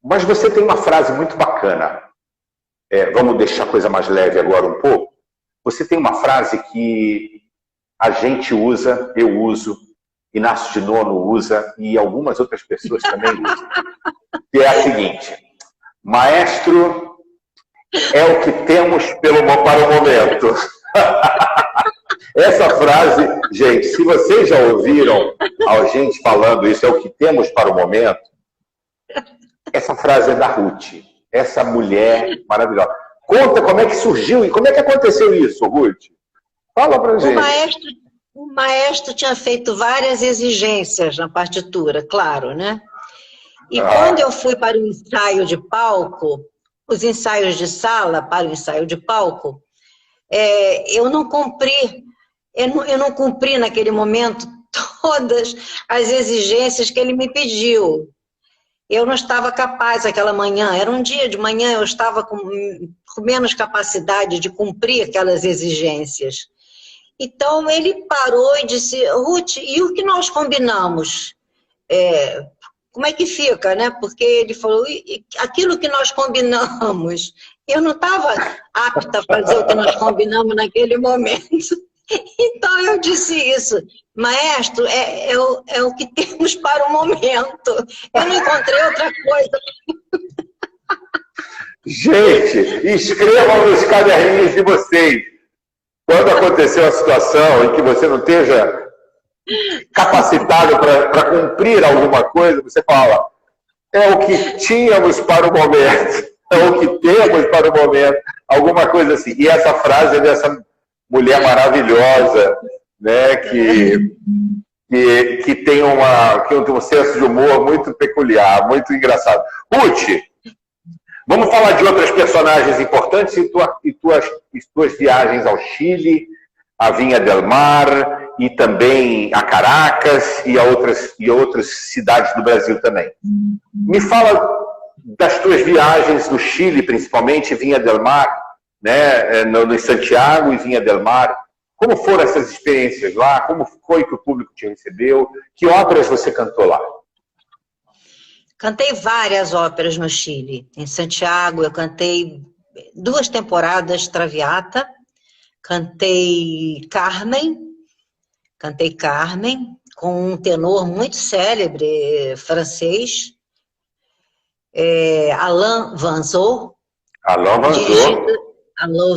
Mas você tem uma frase muito bacana. Vamos deixar a coisa mais leve agora um pouco. Você tem uma frase que a gente usa, eu uso, Inácio de Nono usa e algumas outras pessoas também usam. Que é a seguinte: maestro é o que temos para o momento. Essa frase, gente, se vocês já ouviram a gente falando isso, é o que temos para o momento, essa frase é da Ruth, essa mulher maravilhosa. Conta como é que surgiu e como é que aconteceu isso, Ruth? Fala pra gente. O maestro tinha feito várias exigências na partitura, claro, né? E quando eu fui para o ensaio de palco, os ensaios de sala para o ensaio de palco, eu não cumpri naquele momento todas as exigências que ele me pediu. Eu não estava capaz aquela manhã, era um dia de manhã, eu estava com menos capacidade de cumprir aquelas exigências. Então ele parou e disse: Ruth, e o que nós combinamos? Como é que fica, né? Porque ele falou, aquilo que nós combinamos, eu não estava apta a fazer o que nós combinamos naquele momento. Então eu disse isso: maestro, é o que temos para o momento. Eu não encontrei outra coisa. Gente, escrevam nos caderninhos de vocês. Quando aconteceu a situação em que você não esteja capacitado para cumprir alguma coisa, você fala: é o que tínhamos para o momento, é o que temos para o momento, alguma coisa assim. E essa frase é dessa mulher maravilhosa, né, que tem um senso de humor muito peculiar, muito engraçado. Ruth, vamos falar de outras personagens importantes e tuas viagens ao Chile, a Vinha del Mar e também a Caracas e a outras cidades do Brasil também. Me fala das tuas viagens no Chile, principalmente, Vinha del Mar, né, no Santiago e Vinha del Mar. Como foram essas experiências lá? Como foi que o público te recebeu? Que óperas você cantou lá? Cantei várias óperas no Chile. Em Santiago eu cantei 2 temporadas Traviata, cantei Carmen com um tenor muito célebre francês, Alain Vanzot. Alain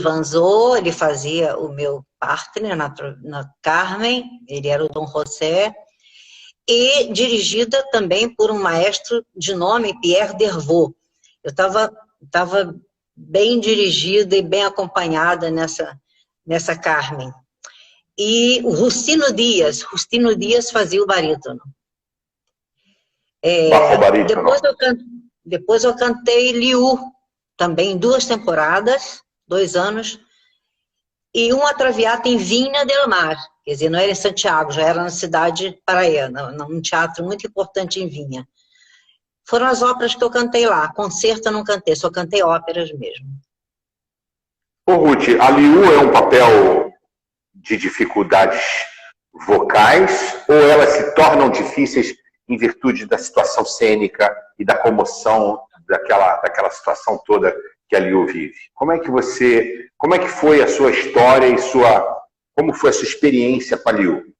Vanzot, ele fazia o meu partner na Carmen, ele era o Dom José, e dirigida também por um maestro de nome Pierre Dervaux. Eu estava bem dirigida e bem acompanhada nessa Carmen. E o Justino Dias fazia o barítono. Depois eu cantei Liu, também 2 temporadas, 2 anos, e uma Traviata em Vinha del Mar, quer dizer, não era em Santiago, já era na cidade paraiana, num teatro muito importante em Vinha. Foram as óperas que eu cantei lá. Concerto eu não cantei, só cantei óperas mesmo. Ô Ruth, a Liu é um papel de dificuldades vocais ou elas se tornam difíceis em virtude da situação cênica e da comoção daquela situação toda que a Liu vive? Como é que foi a sua história e como foi a sua experiência com a Liu?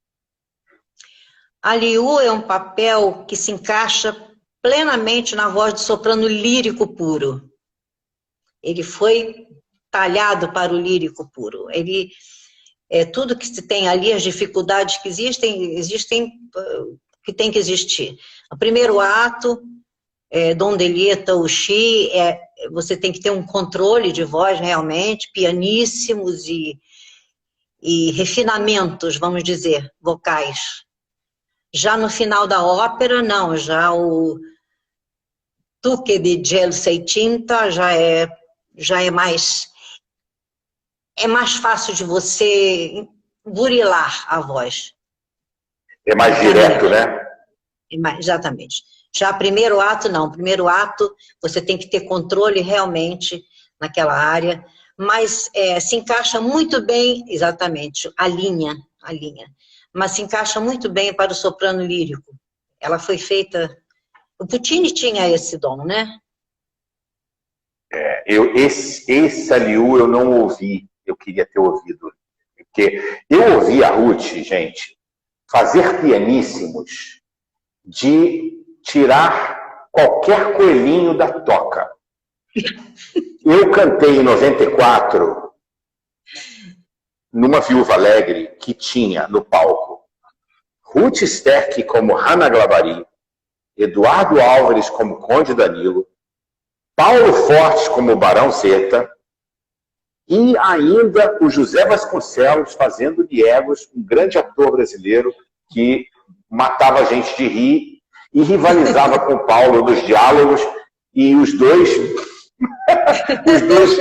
A Liu é um papel que se encaixa plenamente na voz de soprano lírico puro. Ele foi talhado para o lírico puro. Tudo que se tem ali, as dificuldades que existem que tem que existir. O primeiro ato, Donde Lieta Uxi, você tem que ter um controle de voz realmente, pianíssimos e refinamentos, vamos dizer, vocais. Já no final da ópera, não, já o Tuque de Gel Seitinta já é mais fácil de você burilar a voz. É mais direto, né? Exatamente. Já primeiro ato, não. Primeiro ato, você tem que ter controle realmente naquela área. mas se encaixa muito bem, exatamente, a linha, mas se encaixa muito bem para o soprano lírico. Ela foi feita... O Puccini tinha esse dom, né? Esse Aliu eu não ouvi, eu queria ter ouvido. Porque eu ouvi a Ruth, gente, fazer pianíssimos de tirar qualquer coelhinho da toca. Eu cantei em 94 numa Viúva Alegre que tinha no palco Ruth Sterck como Hanna Glavari, Eduardo Álvares como Conde Danilo, Paulo Fortes como Barão Zeta e ainda o José Vasconcelos fazendo Diegos, um grande ator brasileiro que matava a gente de rir e rivalizava com o Paulo nos diálogos, e os dois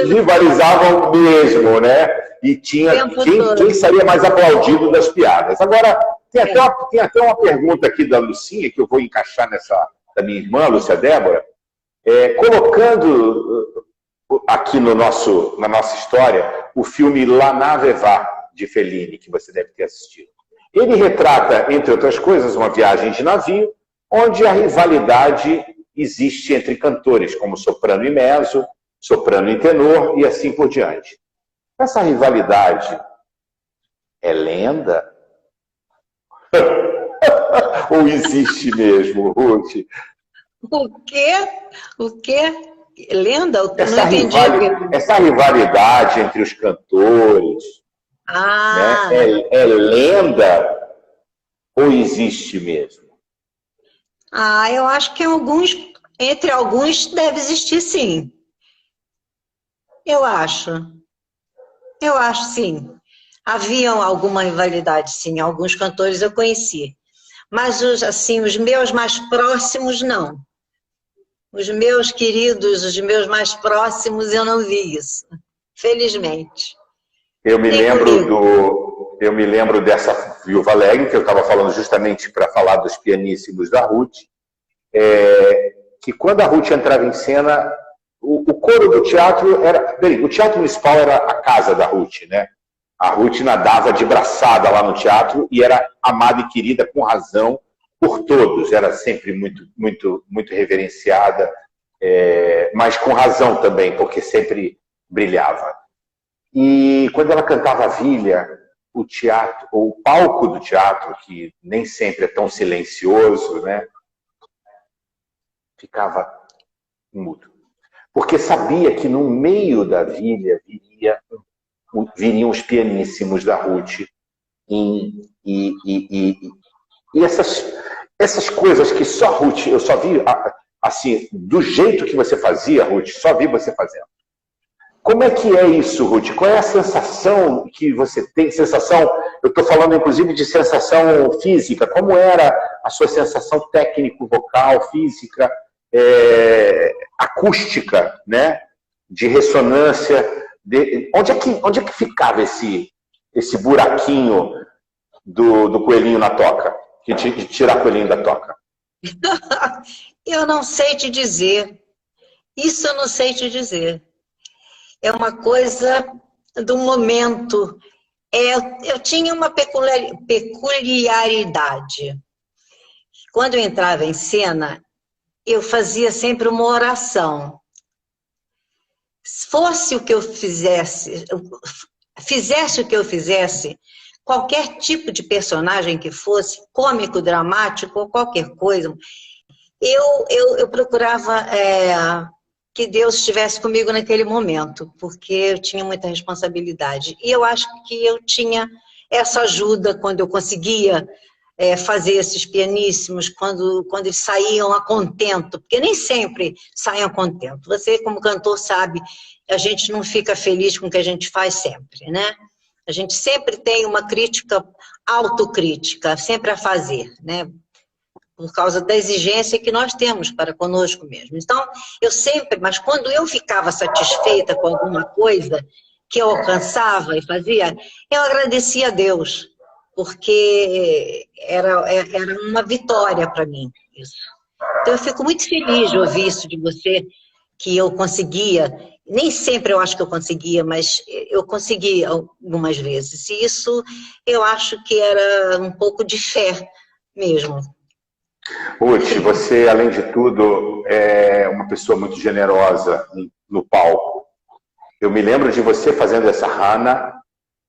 rivalizavam mesmo, né? E tinha quem saía mais aplaudido das piadas. Agora, tem até uma pergunta aqui da Lucinha, que eu vou encaixar da minha irmã, Lúcia Débora, colocando aqui na nossa história o filme La Nave Va, de Fellini, que você deve ter assistido. Ele retrata, entre outras coisas, uma viagem de navio, onde a rivalidade existe entre cantores, como soprano e mezzo, soprano e tenor, e assim por diante. Essa rivalidade é lenda? Ou existe mesmo, Ruth? O quê? O quê? Lenda? Eu não entendi. Essa rivalidade entre os cantores, né, é lenda ou existe mesmo? Eu acho que entre alguns deve existir, sim. Eu acho sim. Haviam alguma rivalidade, sim. Alguns cantores eu conheci. Mas, os meus mais próximos, não. Os meus queridos, os meus mais próximos, eu não vi isso. Felizmente. Eu me lembro dessa Viúva Alegre, que eu estava falando justamente para falar dos pianíssimos da Ruth, que quando a Ruth entrava em cena, o coro do teatro era... Bem, o Teatro Municipal era a casa da Ruth, né? A Ruth nadava de braçada lá no teatro e era amada e querida com razão por todos. Era sempre muito, muito, muito reverenciada, mas com razão também, porque sempre brilhava. E quando ela cantava a Vilha, o palco do teatro, que nem sempre é tão silencioso, né, ficava mudo. Porque sabia que no meio da Vilha viriam os pianíssimos da Ruth. E essas coisas que só Ruth, eu só vi, assim, do jeito que você fazia, Ruth, só vi você fazendo. Como é que é isso, Ruth? Qual é a sensação que você tem? Eu estou falando inclusive de sensação física. Como era a sua sensação técnico-vocal, física, acústica, né? De ressonância? Onde é que ficava esse buraquinho do coelhinho na toca? De tirar coelhinho da toca? Eu não sei te dizer. Isso eu não sei te dizer. É uma coisa do momento. Eu tinha uma peculiaridade. Quando eu entrava em cena, eu fazia sempre uma oração. Fosse o que eu fizesse o que eu fizesse, qualquer tipo de personagem que fosse, cômico, dramático ou qualquer coisa, eu procurava que Deus estivesse comigo naquele momento, porque eu tinha muita responsabilidade. E eu acho que eu tinha essa ajuda quando eu conseguia fazer esses pianíssimos, quando eles saíam a contento, porque nem sempre saem a contento. Você, como cantor, sabe, a gente não fica feliz com o que a gente faz sempre, né? A gente sempre tem uma crítica, autocrítica, sempre a fazer, né? Por causa da exigência que nós temos para conosco mesmo. Então, mas quando eu ficava satisfeita com alguma coisa que eu alcançava e fazia, eu agradecia a Deus, porque era uma vitória para mim, isso. Então, eu fico muito feliz de ouvir isso de você, que eu conseguia Nem sempre eu acho que eu conseguia, mas eu consegui algumas vezes. E isso eu acho que era um pouco de fé mesmo. Ruth, você, além de tudo, é uma pessoa muito generosa no palco. Eu me lembro de você fazendo essa Hannah.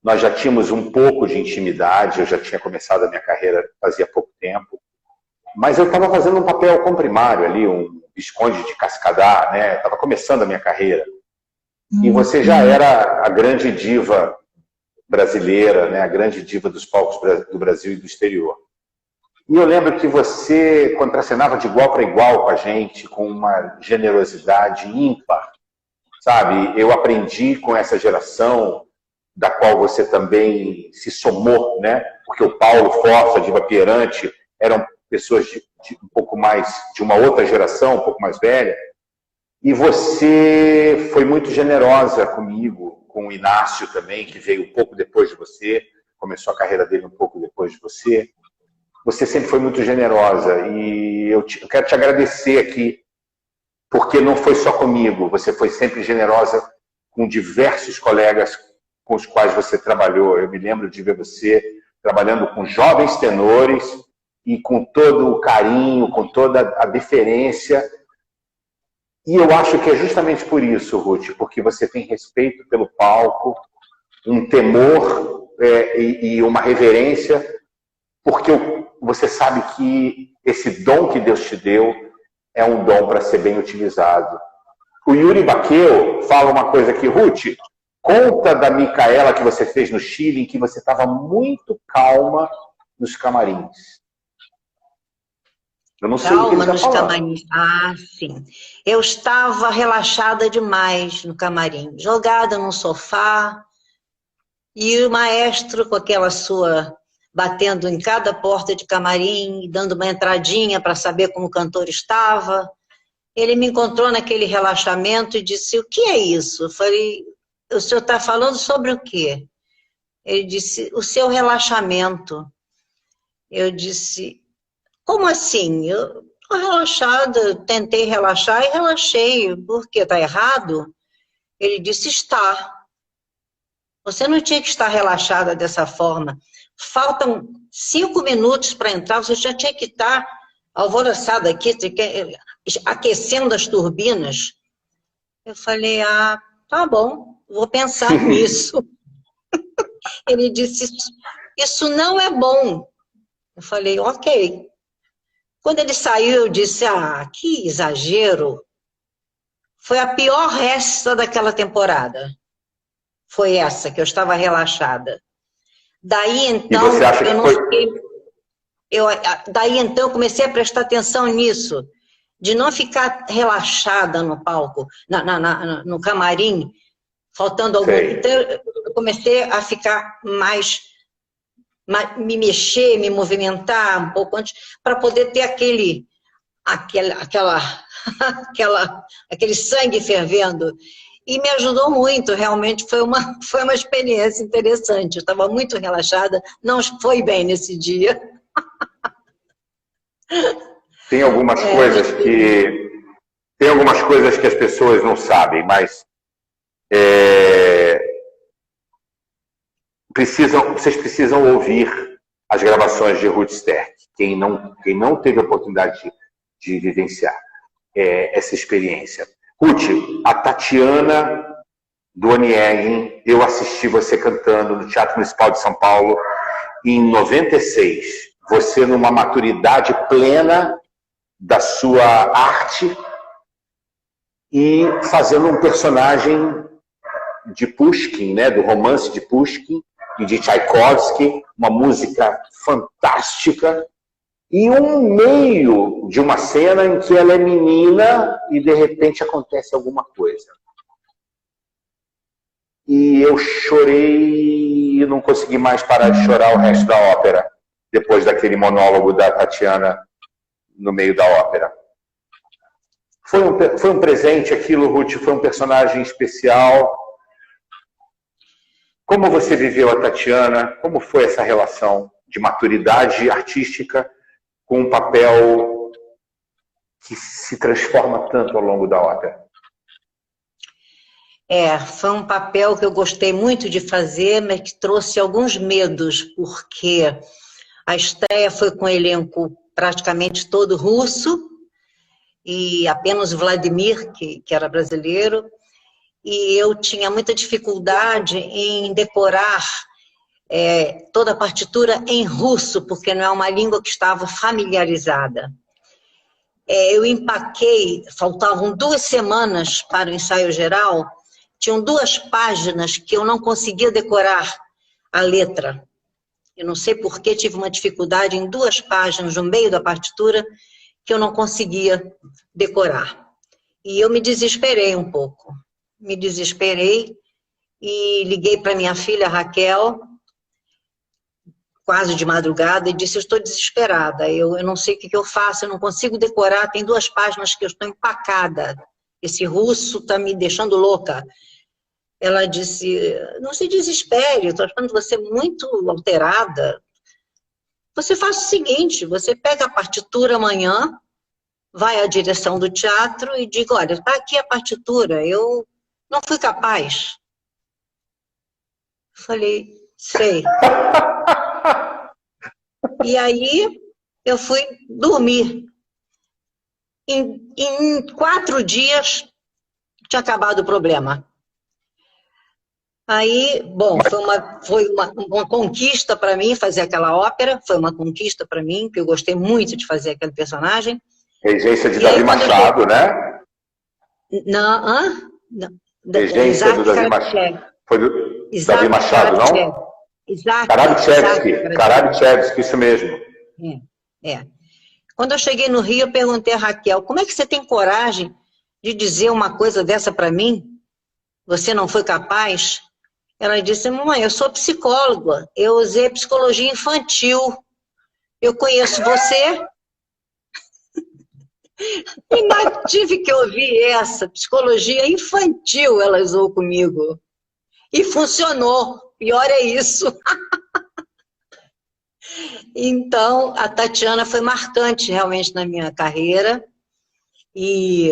Nós já tínhamos um pouco de intimidade, eu já tinha começado a minha carreira fazia pouco tempo. Mas eu estava fazendo um papel comprimário ali, um Visconde de Cascadá, né? Estava começando a minha carreira. E você já era a grande diva brasileira, né? A grande diva dos palcos do Brasil e do exterior. E eu lembro que você contracenava de igual para igual com a gente, com uma generosidade ímpar, sabe? Eu aprendi com essa geração, da qual você também se somou, né? Porque o Paulo Força, a Diva Pierante, eram pessoas de um pouco mais, de uma outra geração, um pouco mais velha. E você foi muito generosa comigo, com o Inácio também, que veio um pouco depois de você, começou a carreira dele um pouco depois de você. Você sempre foi muito generosa e eu quero te agradecer aqui, porque não foi só comigo, você foi sempre generosa com diversos colegas com os quais você trabalhou. Eu me lembro de ver você trabalhando com jovens tenores e com todo o carinho, com toda a deferência. E eu acho que é justamente por isso, Ruth, porque você tem respeito pelo palco, um temor e uma reverência, porque você sabe que esse dom que Deus te deu é um dom para ser bem utilizado. O Yuri Baqueu fala uma coisa aqui, Ruth, conta da Micaela que você fez no Chile, em que você estava muito calma nos camarins. Eu não sei o que ele está falando. Camarins. Ah, sim. Eu estava relaxada demais no camarim, jogada no sofá, e o maestro com aquela sua, batendo em cada porta de camarim, dando uma entradinha para saber como o cantor estava. Ele me encontrou naquele relaxamento e disse, o que é isso? Eu falei, o senhor está falando sobre o quê? Ele disse, o seu relaxamento. Eu disse, como assim? Eu estou relaxada, tentei relaxar e relaxei. Por quê? Está errado? Ele disse, está. Você não tinha que estar relaxada dessa forma. Faltam 5 minutos para entrar, você já tinha que estar alvoroçada aqui, aquecendo as turbinas. Eu falei, ah, tá bom, vou pensar nisso. Ele disse, isso não é bom. Eu falei, ok. Quando ele saiu, eu disse, ah, que exagero. Foi a pior resta daquela temporada. Foi essa, que eu estava relaxada. Daí então, E você acha que foi... daí então eu comecei a prestar atenção nisso, de não ficar relaxada no palco, no camarim, faltando algum... Então eu comecei a ficar mais, me mexer, me movimentar um pouco antes, para poder ter aquele sangue fervendo. E me ajudou muito, realmente foi uma experiência interessante. Eu estava muito relaxada, não foi bem nesse dia. Tem algumas coisas que as pessoas não sabem, mas vocês precisam ouvir as gravações de Ruth Sterk, quem não teve a oportunidade de vivenciar essa experiência. Ruth, a Tatiana do Anieghin, eu assisti você cantando no Teatro Municipal de São Paulo em 96. Você numa maturidade plena da sua arte e fazendo um personagem de Pushkin, né, do romance de Pushkin e de Tchaikovsky, uma música fantástica, e um meio de uma cena em que ela é menina e de repente acontece alguma coisa. E eu chorei e não consegui mais parar de chorar o resto da ópera, depois daquele monólogo da Tatiana no meio da ópera. Foi um presente aquilo, Ruth, foi um personagem especial. Como você viveu a Tatiana? Como foi essa relação de maturidade artística com um papel que se transforma tanto ao longo da ópera? Foi um papel que eu gostei muito de fazer, mas que trouxe alguns medos, porque a estreia foi com o elenco praticamente todo russo, e apenas o Vladimir, que era brasileiro, e eu tinha muita dificuldade em decorar toda a partitura em russo, porque não é uma língua que estava familiarizada. Eu empaquei, faltavam 2 semanas para o ensaio geral, tinham 2 páginas que eu não conseguia decorar a letra. Eu não sei por que tive uma dificuldade em 2 páginas, no meio da partitura, que eu não conseguia decorar. E eu me desesperei um pouco. Me desesperei e liguei para minha filha, Raquel, quase de madrugada, e disse, eu estou desesperada, eu não sei o que eu faço, eu não consigo decorar, tem 2 páginas que eu estou empacada, esse russo está me deixando louca. Ela disse, não se desespere, eu estou achando você muito alterada. Você faz o seguinte, você pega a partitura amanhã, vai à direção do teatro e diga, olha, está aqui a partitura, eu não fui capaz. Falei, sei. E aí eu fui dormir. Em 4 dias tinha acabado o problema. Aí, bom, foi uma conquista para mim fazer aquela ópera, foi uma conquista para mim, que eu gostei muito de fazer aquele personagem. Regência de Davi Machado, né? Não, Regência do Davi Machado. Foi do Davi Machado, não? Karabichevsky, isso mesmo. Quando eu cheguei no Rio, eu perguntei a Raquel, como é que você tem coragem de dizer uma coisa dessa para mim? Você não foi capaz? Ela disse, mamãe, eu sou psicóloga, eu usei psicologia infantil. Eu conheço você. E mas tive que ouvir essa psicologia infantil, ela usou comigo. E funcionou. Pior é isso. Então, a Tatiana foi marcante realmente na minha carreira. E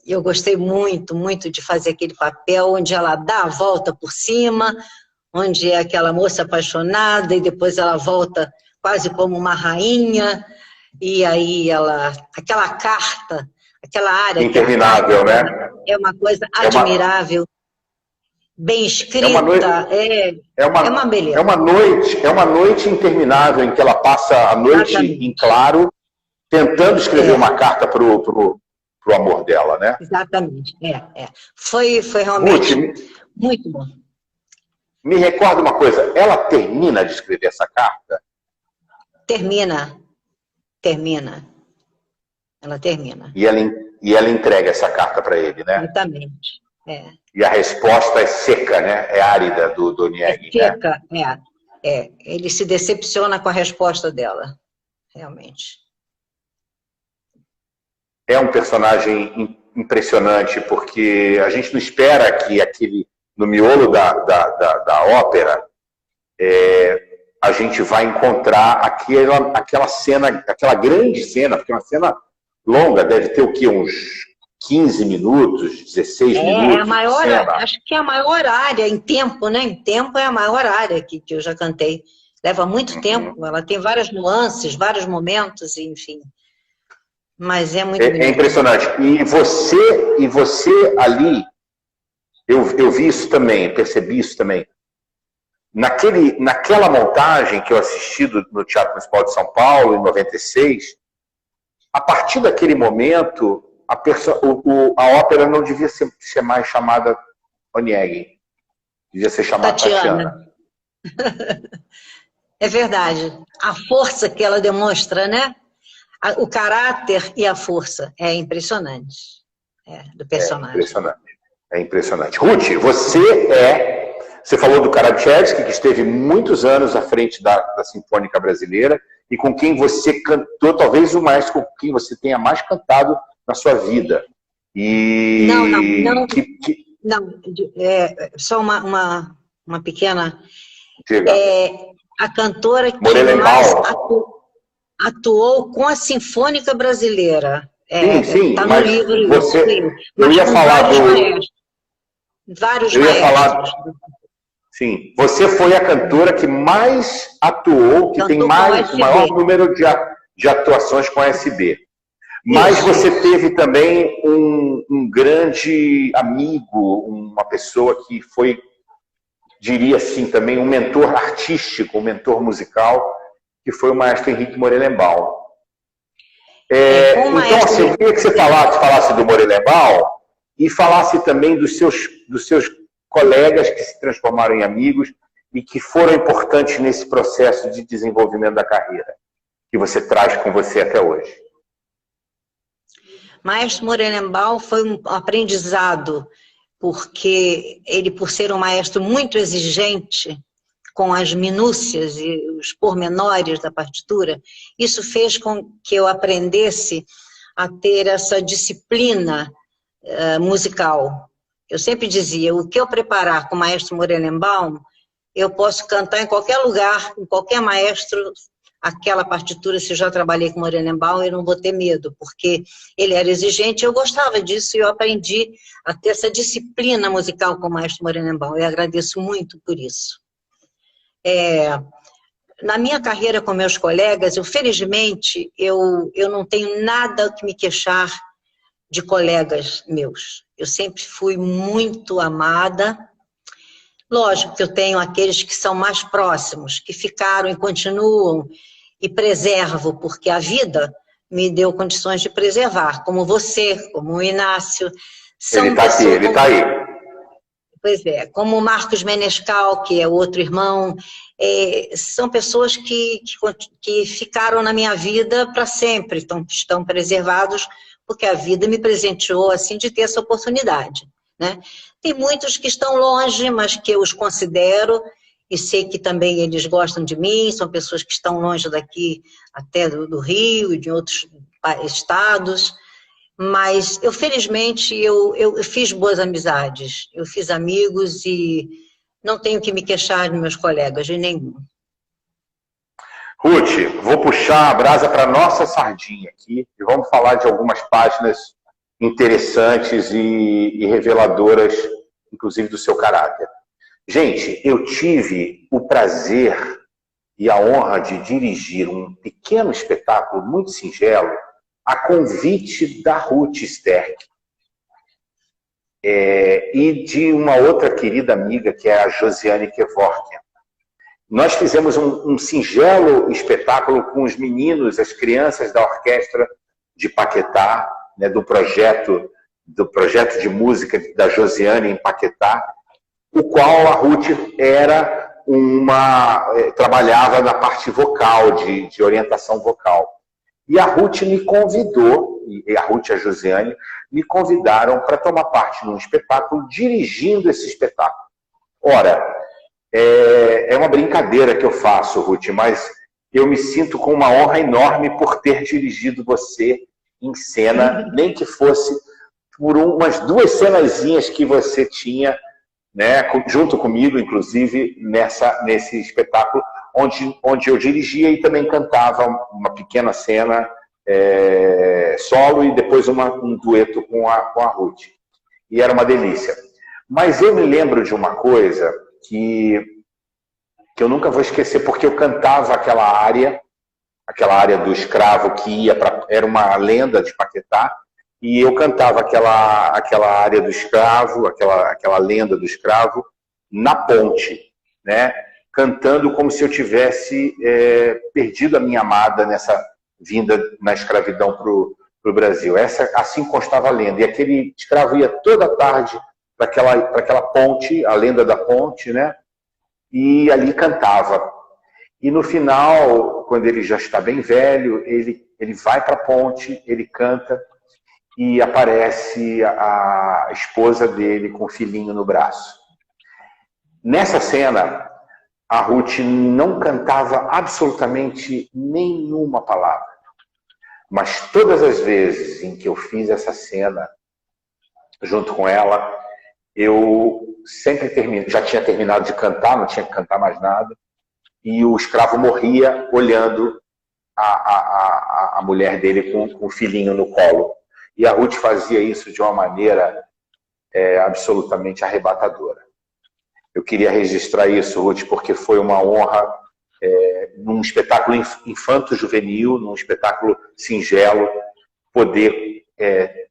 eu gostei muito, muito de fazer aquele papel onde ela dá a volta por cima, onde é aquela moça apaixonada e depois ela volta quase como uma rainha. E aí aquela carta, aquela área... Interminável, né? É uma coisa admirável. Bem escrita, é uma beleza. É uma noite interminável em que ela passa a noite em claro, tentando escrever uma carta pro amor dela, né? Exatamente, Foi realmente muito bom. Me recorda uma coisa, ela termina de escrever essa carta? Termina. Ela termina. E ela entrega essa carta para ele, né? Exatamente, E a resposta é seca, né? É árida do Onegin, seca, né? Ele se decepciona com a resposta dela, realmente. É um personagem impressionante, porque a gente não espera que no miolo da ópera, a gente vai encontrar aquela cena, aquela grande cena, porque é uma cena longa, deve ter o quê? Uns 15 minutos, 16 minutos. Acho que é a maior área em tempo, né? Em tempo é a maior área que eu já cantei. Leva muito tempo, ela tem várias nuances, vários momentos, enfim. Mas é muito bonito. É impressionante. E você ali, eu vi isso também, percebi isso também. Naquela montagem que eu assisti no Teatro Municipal de São Paulo, em 96, a partir daquele momento, a ópera não devia ser mais chamada Onegin. Devia ser chamada Tatiana. É verdade. A força que ela demonstra, né? O caráter e a força. É impressionante. Do personagem. É impressionante. Ruth, você falou do Karabichevsky, que esteve muitos anos à frente da Sinfônica Brasileira e com quem você cantou, talvez o maestro com quem você tenha mais cantado na sua vida. E... Não. Só uma pequena... Diga. A cantora que mais atuou com a Sinfônica Brasileira. Sim, tá no livro. Eu ia falar vários Eu ia maestros. falar, sim, você foi a cantora que mais atuou, que tem mais, o maior número de atuações com a SB. Mas você teve também um grande amigo, uma pessoa que foi, diria assim, também um mentor artístico, um mentor musical, que foi o maestro Henrique Morelenbaum. Então, assim, eu queria que você falasse do Morelenbaum e falasse também dos seus colegas que se transformaram em amigos e que foram importantes nesse processo de desenvolvimento da carreira, que você traz com você até hoje. Maestro Morelenbaum foi um aprendizado, porque ele, por ser um maestro muito exigente com as minúcias e os pormenores da partitura, isso fez com que eu aprendesse a ter essa disciplina musical. Eu sempre dizia, o que eu preparar com o maestro Morelenbaum, eu posso cantar em qualquer lugar, com qualquer maestro, aquela partitura, se eu já trabalhei com Morelenbaum, eu não vou ter medo, porque ele era exigente, eu gostava disso e eu aprendi a ter essa disciplina musical com o maestro Morelenbaum. Eu agradeço muito por isso. Na minha carreira com meus colegas, felizmente, eu não tenho nada que me queixar de colegas meus. Eu sempre fui muito amada. Lógico que eu tenho aqueles que são mais próximos, que ficaram e continuam, e preservo, porque a vida me deu condições de preservar, como você, como o Inácio. Ele está aqui, ele está aí. Pois é, como o Marcos Menescal, que é outro irmão, são pessoas que ficaram na minha vida para sempre, estão preservados, porque a vida me presenteou assim de ter essa oportunidade, né? Tem muitos que estão longe, mas que eu os considero, e sei que também eles gostam de mim, são pessoas que estão longe daqui, até do Rio e de outros estados, mas felizmente, eu fiz boas amizades, eu fiz amigos e não tenho que me queixar dos meus colegas, de nenhum. Ruth, vou puxar a brasa para a nossa sardinha aqui e vamos falar de algumas páginas interessantes e reveladoras, inclusive do seu caráter. Gente, eu tive o prazer e a honra de dirigir um pequeno espetáculo muito singelo a convite da Ruth Sterck e de uma outra querida amiga, que é a Josiane Kevorkian. Nós fizemos um singelo espetáculo com os meninos, as crianças da orquestra de Paquetá, né, do projeto de música da Josiane em Paquetá, o qual a Ruth trabalhava na parte vocal, de orientação vocal. E a Ruth me convidou, e a Ruth e a Josiane me convidaram para tomar parte num espetáculo, dirigindo esse espetáculo. Ora, é uma brincadeira que eu faço, Ruth, mas eu me sinto com uma honra enorme por ter dirigido você em cena, nem que fosse por umas 2 cenazinhas que você tinha, né, junto comigo, inclusive, nesse espetáculo, onde eu dirigia e também cantava uma pequena cena solo e depois um dueto com a Ruth. E era uma delícia. Mas eu me lembro de uma coisa que eu nunca vou esquecer, porque eu cantava aquela área do escravo que era uma lenda de Paquetá, e eu cantava aquela área do escravo, aquela lenda do escravo, na ponte, né? Cantando como se eu tivesse perdido a minha amada nessa vinda na escravidão para o Brasil. Assim constava a lenda. E aquele escravo ia toda tarde para aquela ponte, a lenda da ponte, né? E ali cantava. E no final, quando ele já está bem velho, ele vai para a ponte, ele canta, e aparece a esposa dele com o filhinho no braço. Nessa cena, a Ruth não cantava absolutamente nenhuma palavra. Mas todas as vezes em que eu fiz essa cena, junto com ela, eu sempre já tinha terminado de cantar, não tinha que cantar mais nada, e o escravo morria olhando a mulher dele com o filhinho no colo. E a Ruth fazia isso de uma maneira absolutamente arrebatadora. Eu queria registrar isso, Ruth, porque foi uma honra, num espetáculo infanto-juvenil, num espetáculo singelo, poder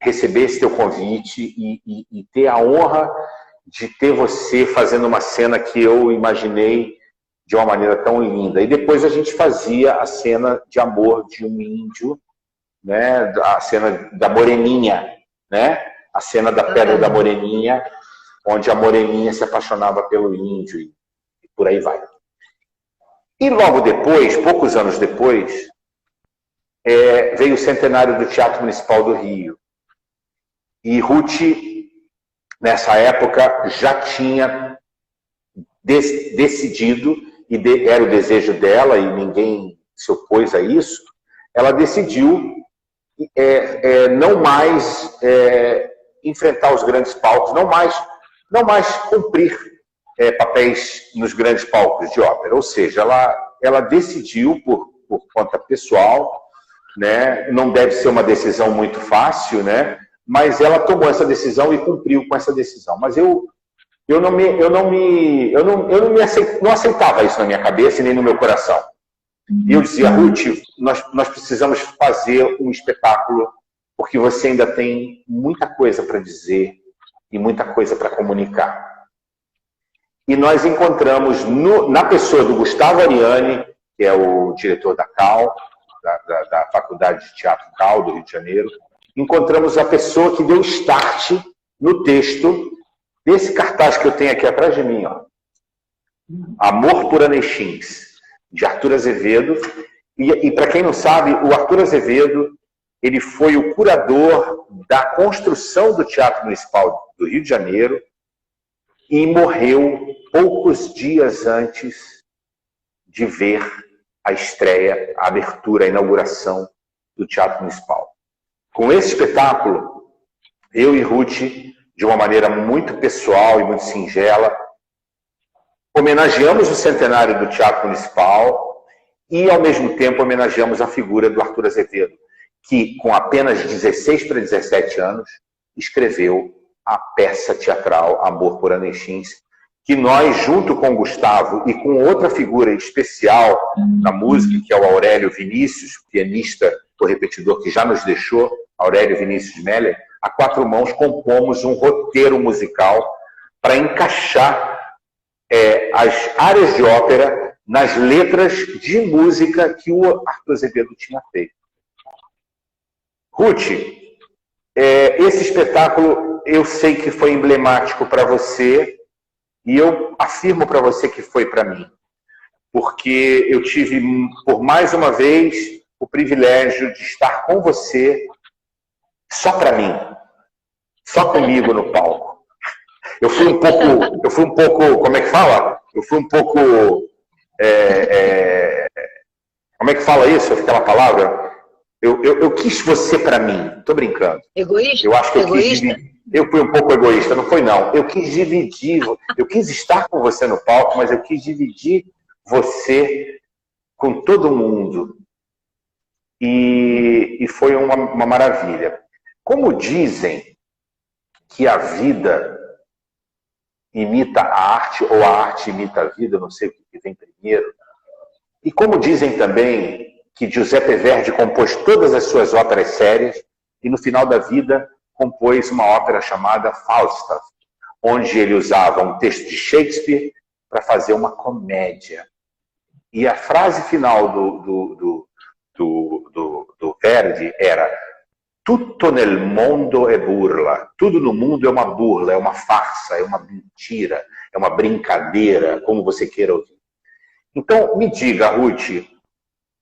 receber esse teu convite e ter a honra de ter você fazendo uma cena que eu imaginei de uma maneira tão linda. E depois a gente fazia a cena de amor de um índio, né? A cena da Moreninha, né? A cena da Pedra da Moreninha, onde a Moreninha se apaixonava pelo índio e por aí vai. E logo depois, poucos anos depois, veio o centenário do Teatro Municipal do Rio. E Ruth, nessa época, já tinha decidido, e era o desejo dela, e ninguém se opôs a isso, ela decidiu não mais enfrentar os grandes palcos, não mais cumprir papéis nos grandes palcos de ópera. Ou seja, ela decidiu, por conta pessoal, né, não deve ser uma decisão muito fácil, né, mas ela tomou essa decisão e cumpriu com essa decisão. Mas eu não aceitava isso na minha cabeça e nem no meu coração. E eu dizia, Ruth, nós precisamos fazer um espetáculo, porque você ainda tem muita coisa para dizer e muita coisa para comunicar. E nós encontramos, na pessoa do Gustavo Ariani, que é o diretor da CAL, da Faculdade de Teatro CAL do Rio de Janeiro, encontramos a pessoa que deu start no texto desse cartaz que eu tenho aqui atrás de mim, ó. Amor por Anexins, de Arthur Azevedo. E para quem não sabe, o Arthur Azevedo, ele foi o curador da construção do Teatro Municipal do Rio de Janeiro e morreu poucos dias antes de ver a estreia, a abertura, a inauguração do Teatro Municipal. Com esse espetáculo, eu e Ruth, de uma maneira muito pessoal e muito singela, homenageamos o centenário do Teatro Municipal e, ao mesmo tempo, homenageamos a figura do Arthur Azevedo, que, com apenas 16 para 17 anos, escreveu a peça teatral Amor por Anexins, que nós, junto com o Gustavo e com outra figura especial na música, que é o Aurélio Vinícius, pianista ou repetidor que já nos deixou, Aurélio Vinícius Meller, a quatro mãos compomos um roteiro musical para encaixar as áreas de ópera nas letras de música que o Arthur Azevedo tinha feito. Ruth, esse espetáculo eu sei que foi emblemático para você e eu afirmo para você que foi para mim, porque eu tive, por mais uma vez, o privilégio de estar com você só para mim, só comigo no palco. Eu fui um pouco, como é que fala? Eu fui um pouco, como é que fala isso, aquela palavra? Eu quis você para mim, tô brincando. Egoísta? Eu acho que eu fui um pouco egoísta, não foi não. Eu quis dividir, eu quis estar com você no palco, mas eu quis dividir você com todo mundo. E foi uma maravilha. Como dizem que a vida imita a arte, ou a arte imita a vida, não sei o que vem primeiro. E como dizem também que Giuseppe Verdi compôs todas as suas óperas sérias e no final da vida compôs uma ópera chamada Falstaff, onde ele usava um texto de Shakespeare para fazer uma comédia. E a frase final do Verdi era: tutto nel mondo è burla. Tudo no mundo é uma burla, é uma farsa, é uma mentira, é uma brincadeira, como você queira ouvir. Então, me diga, Ruth,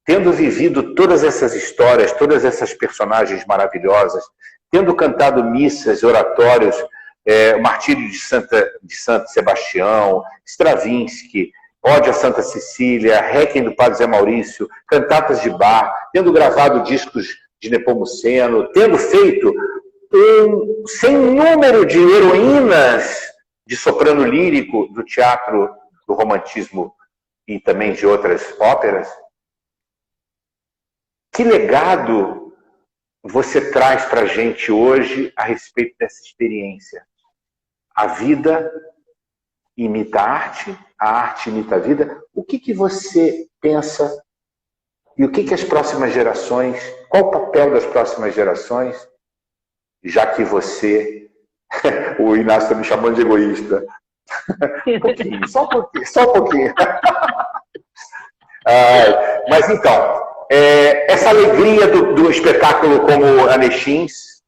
tendo vivido todas essas histórias, todas essas personagens maravilhosas, tendo cantado missas, oratórios, o Martírio de Santo Sebastião, Stravinsky, Ode a Santa Cecília, Requiem do Padre Zé Maurício, cantatas de Bach, tendo gravado discos de Nepomuceno, tendo feito um sem número de heroínas de soprano lírico do teatro do romantismo e também de outras óperas, que legado você traz para a gente hoje a respeito dessa experiência? A vida imita a arte imita a vida. O que você pensa e o que as próximas gerações, qual o papel das próximas gerações, já que você, o Inácio está me chamando de egoísta. Só um pouquinho. Mas então, essa alegria do espetáculo como Anexins,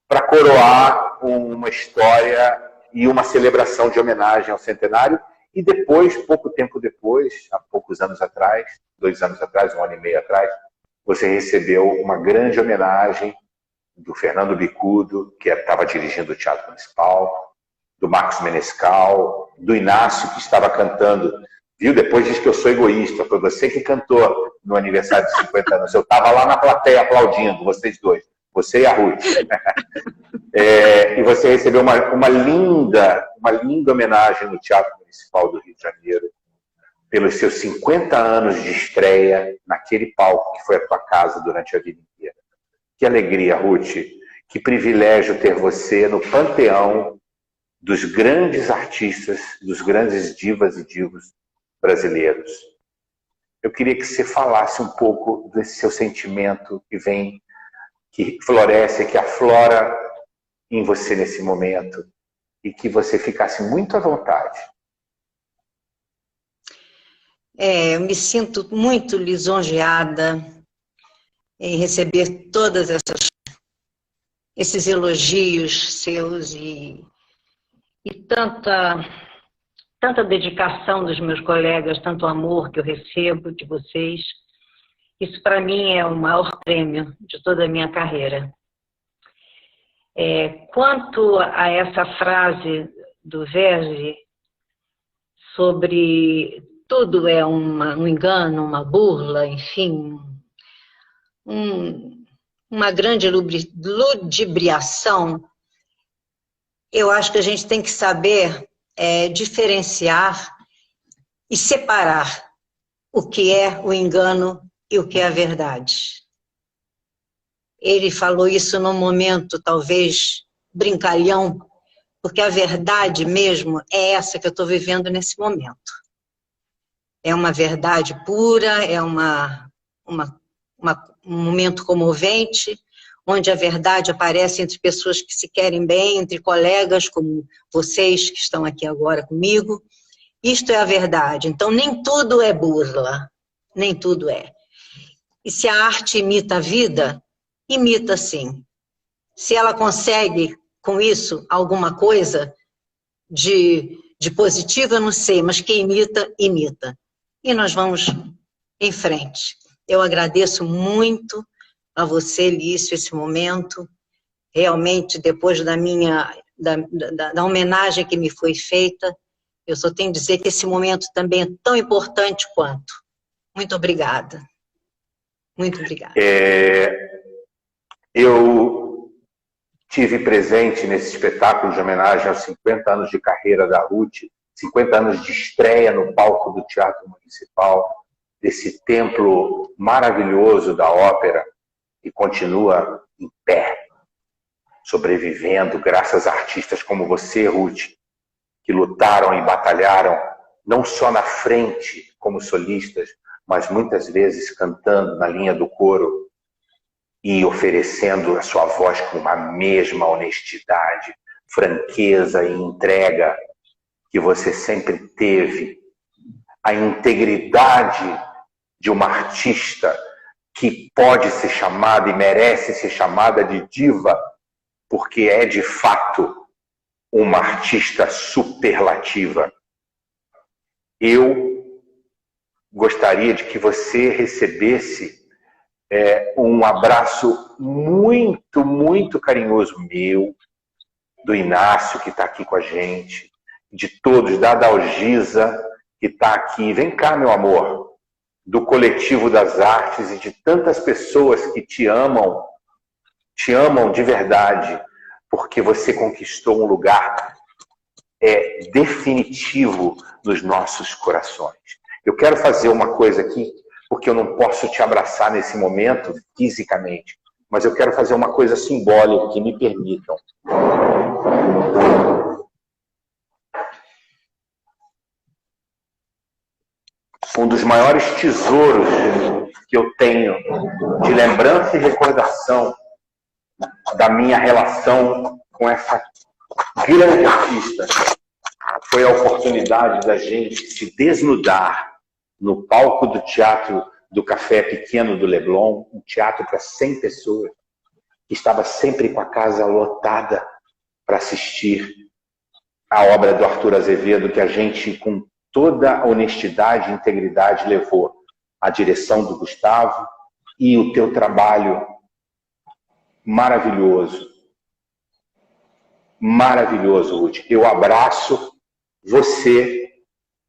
para coroar uma história e uma celebração de homenagem ao centenário, e depois, pouco tempo depois, há poucos anos atrás, 2 anos atrás, 1 ano e meio atrás, você recebeu uma grande homenagem do Fernando Bicudo, que estava dirigindo o Teatro Municipal, do Marcos Menescal, do Inácio, que estava cantando. Viu? Depois diz que eu sou egoísta, foi você que cantou no aniversário de 50 anos. Eu estava lá na plateia aplaudindo, vocês dois, você e a Ruth. E você recebeu uma linda homenagem no Teatro Municipal do Rio de Janeiro, pelos seus 50 anos de estreia naquele palco que foi a tua casa durante a vida inteira. Que alegria, Ruth, que privilégio ter você no panteão dos grandes artistas, dos grandes divas e divos brasileiros. Eu queria que você falasse um pouco desse seu sentimento que floresce, que aflora em você nesse momento, e que você ficasse muito à vontade. Eu me sinto muito lisonjeada em receber todos esses elogios seus e tanta dedicação dos meus colegas, tanto amor que eu recebo de vocês. Isso para mim é o maior prêmio de toda a minha carreira. Quanto a essa frase do Verdi sobre tudo é um engano, uma burla, enfim, uma grande ludibriação, eu acho que a gente tem que saber diferenciar e separar o que é o engano e o que é a verdade. Ele falou isso num momento, talvez, brincalhão, porque a verdade mesmo é essa que eu estou vivendo nesse momento. É uma verdade pura, é um momento comovente, onde a verdade aparece entre pessoas que se querem bem, entre colegas como vocês que estão aqui agora comigo. Isto é a verdade. Então, nem tudo é burla, nem tudo é. E se a arte imita a vida, imita sim. Se ela consegue, com isso, alguma coisa de positivo, eu não sei, mas que imita, imita. E nós vamos em frente. Eu agradeço muito a você, Lício, esse momento. Realmente, depois da homenagem que me foi feita, eu só tenho a dizer que esse momento também é tão importante quanto. Muito obrigada. Muito obrigada. Eu tive presente nesse espetáculo de homenagem aos 50 anos de carreira da Ruth, 50 anos de estreia no palco do Teatro Municipal, desse templo maravilhoso da ópera, que continua em pé, sobrevivendo, graças a artistas como você, Ruth, que lutaram e batalharam, não só na frente, como solistas, mas muitas vezes cantando na linha do coro e oferecendo a sua voz com uma mesma honestidade, franqueza e entrega que você sempre teve. A integridade de uma artista que pode ser chamada e merece ser chamada de diva, porque é de fato uma artista superlativa. Eu gostaria de que você recebesse um abraço muito, muito carinhoso meu, do Inácio, que está aqui com a gente, de todos, da Adalgisa, que está aqui. Vem cá, meu amor. Do Coletivo das Artes e de tantas pessoas que te amam de verdade, porque você conquistou um lugar definitivo nos nossos corações. Eu quero fazer uma coisa aqui, porque eu não posso te abraçar nesse momento fisicamente, mas eu quero fazer uma coisa simbólica, que me permitam. um dos maiores tesouros que eu tenho de lembrança e recordação da minha relação com essa grande artista foi a oportunidade da gente se desnudar no palco do Teatro do Café Pequeno do Leblon, um teatro para 100 pessoas, que estava sempre com a casa lotada para assistir a obra do Arthur Azevedo, que a gente, com toda a honestidade e integridade, levou a direção do Gustavo e o teu trabalho maravilhoso. Maravilhoso, Ruth. Eu abraço você,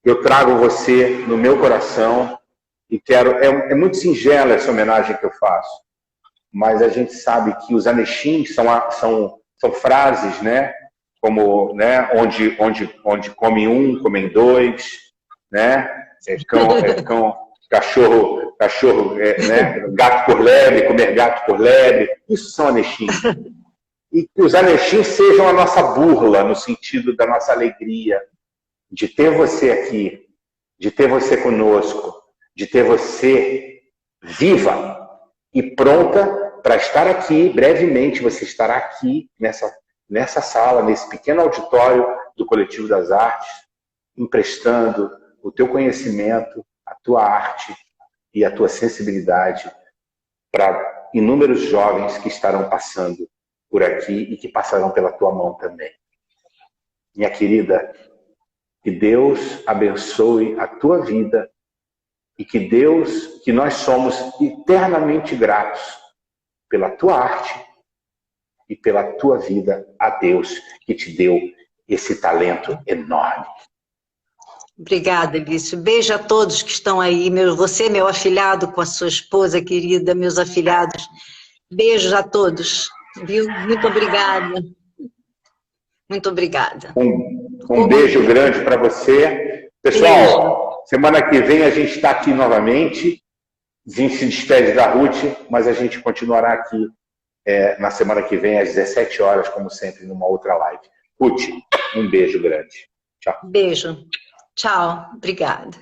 eu trago você no meu coração e quero... É muito singela essa homenagem que eu faço, mas a gente sabe que os anechims são frases, né? Como, né? Onde come um, comem dois, né? Cachorro, né? Gato por lebre, comer gato por lebre. Isso são anechims. E que os anechims sejam a nossa burla, no sentido da nossa alegria, de ter você aqui, de ter você conosco, de ter você viva e pronta para estar aqui. Brevemente você estará aqui nessa sala, nesse pequeno auditório do Coletivo das Artes, emprestando o teu conhecimento, a tua arte e a tua sensibilidade para inúmeros jovens que estarão passando por aqui e que passarão pela tua mão também. Minha querida, que Deus abençoe a tua vida e que nós somos eternamente gratos pela tua arte e pela tua vida a Deus que te deu esse talento enorme. Obrigada, Lício. Beijo a todos que estão aí. Você, meu afilhado, com a sua esposa querida, meus afilhados. Beijos a todos. Viu? Muito obrigada. Muito obrigada. Um beijo grande para você. Pessoal, semana que vem a gente está aqui novamente. A gente se despede da Ruth, mas a gente continuará aqui na semana que vem, às 17 horas, como sempre, numa outra live. Ruth, um beijo grande. Tchau. Beijo. Tchau. Obrigada.